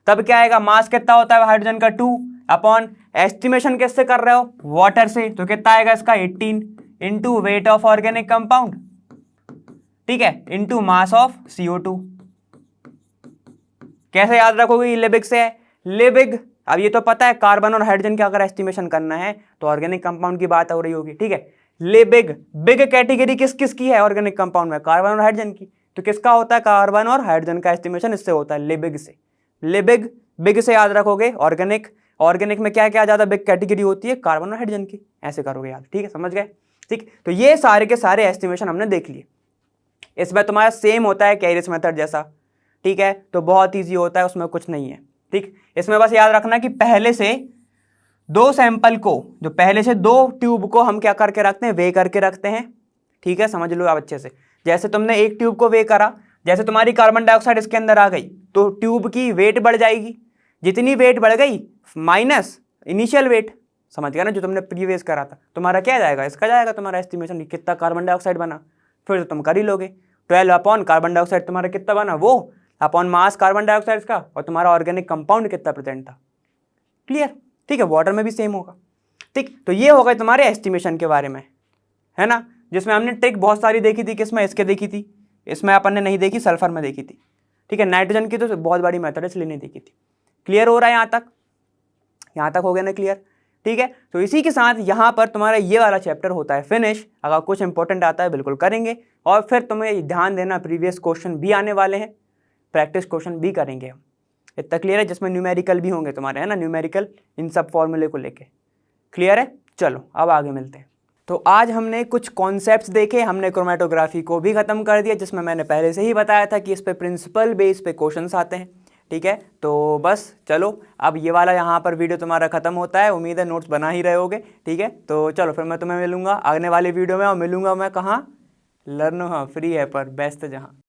Speaker 1: तब क्या आएगा, मास कितना होता है हाइड्रोजन का 2 अपॉन एस्टिमेशन किससे कर रहे हो, वाटर से, तो कितना आएगा इसका 18 into weight of organic compound, ठीक है, इंटू मास ऑफ CO2। कैसे याद रखोगे, लिबिग से है, लिबिग। अब ये तो पता है कार्बन और हाइड्रोजन का अगर एस्टिमेशन करना है तो ऑर्गेनिक कंपाउंड की बात हो रही होगी, ठीक है। लिबिग, बिग कैटेगरी किस किस की है ऑर्गेनिक कंपाउंड में, कार्बन और हाइड्रोजन की, तो किसका होता है, कार्बन और हाइड्रोजन का एस्टिमेशन इससे होता है, लिबिग से। लिबिग, बिग से याद रखोगे ऑर्गेनिक, ऑर्गेनिक में क्या क्या ज्यादा बिग कैटेगरी होती है, कार्बन और हाइड्रोजन की, ऐसे करोगे याद, ठीक है, समझ गए, ठीक। तो ये सारे के सारे एस्टिमेशन हमने देख लिए। इसमें तुम्हारा सेम होता है कैरिस मेथड जैसा, ठीक है, तो बहुत ईजी होता है, उसमें कुछ नहीं है, ठीक। इसमें बस याद रखना कि पहले से दो सैंपल को, जो पहले से दो ट्यूब को हम क्या करके रखते हैं, वे करके रखते हैं, ठीक है, समझ लो आप अच्छे से। जैसे तुमने एक ट्यूब को वे करा, जैसे तुम्हारी कार्बन डाइऑक्साइड इसके अंदर आ गई तो ट्यूब की वेट बढ़ जाएगी, जितनी वेट बढ़ गई माइनस इनिशियल वेट, समझ गया ना, जो तुमने प्रीवियस करा था, तुम्हारा क्या जाएगा, इसका जाएगा तुम्हारा एस्टिमेशन कितना कार्बन डाइऑक्साइड बना, फिर तो तुम कर ही लोगे 12 अपॉन कार्बन डाइऑक्साइड तुम्हारा कितना बना वो अपॉन मास कार्बन डाइऑक्साइड का, और तुम्हारा ऑर्गेनिक कंपाउंड कितना प्रेजेंट था, क्लियर, ठीक है। वाटर में भी सेम होगा, ठीक। तो ये होगा तुम्हारे एस्टिमेशन के बारे में, है ना, जिसमें हमने ट्रिक बहुत सारी देखी थी, किसमें, इसके देखी थी, इसमें अपन ने नहीं देखी, सल्फर में देखी थी, ठीक है। नाइट्रोजन की तो बहुत बड़ी मेथड है इसलिए नहीं देखी थी। क्लियर हो रहा है यहाँ तक हो गया ना क्लियर, ठीक है। तो इसी के साथ यहाँ पर तुम्हारा ये वाला चैप्टर होता है फिनिश। अगर कुछ इंपॉर्टेंट आता है बिल्कुल करेंगे, और फिर तुम्हें ध्यान देना प्रीवियस क्वेश्चन भी आने वाले हैं, प्रैक्टिस क्वेश्चन भी करेंगे हम, इतना क्लियर है, जिसमें न्यूमेरिकल भी होंगे तुम्हारे, है ना, न्यूमेरिकल इन सब फॉर्मूले को लेके, क्लियर है। चलो अब आगे मिलते हैं। तो आज हमने कुछ कॉन्सेप्ट्स देखे, हमने क्रोमेटोग्राफी को भी ख़त्म कर दिया, जिसमें मैंने पहले से ही बताया था कि इस पे प्रिंसिपल बेस पे क्वेश्चंस आते हैं। ठीक है, तो बस चलो अब ये वाला यहाँ पर वीडियो तुम्हारा ख़त्म होता है। उम्मीद है नोट्स बना ही रहे होगे। ठीक है, तो चलो फिर मैं तुम्हें मिलूंगा आगने वाली वीडियो में। और मिलूंगा मैं कहाँ, लर्नो, हाँ फ्री है पर बेस्ट जहाँ।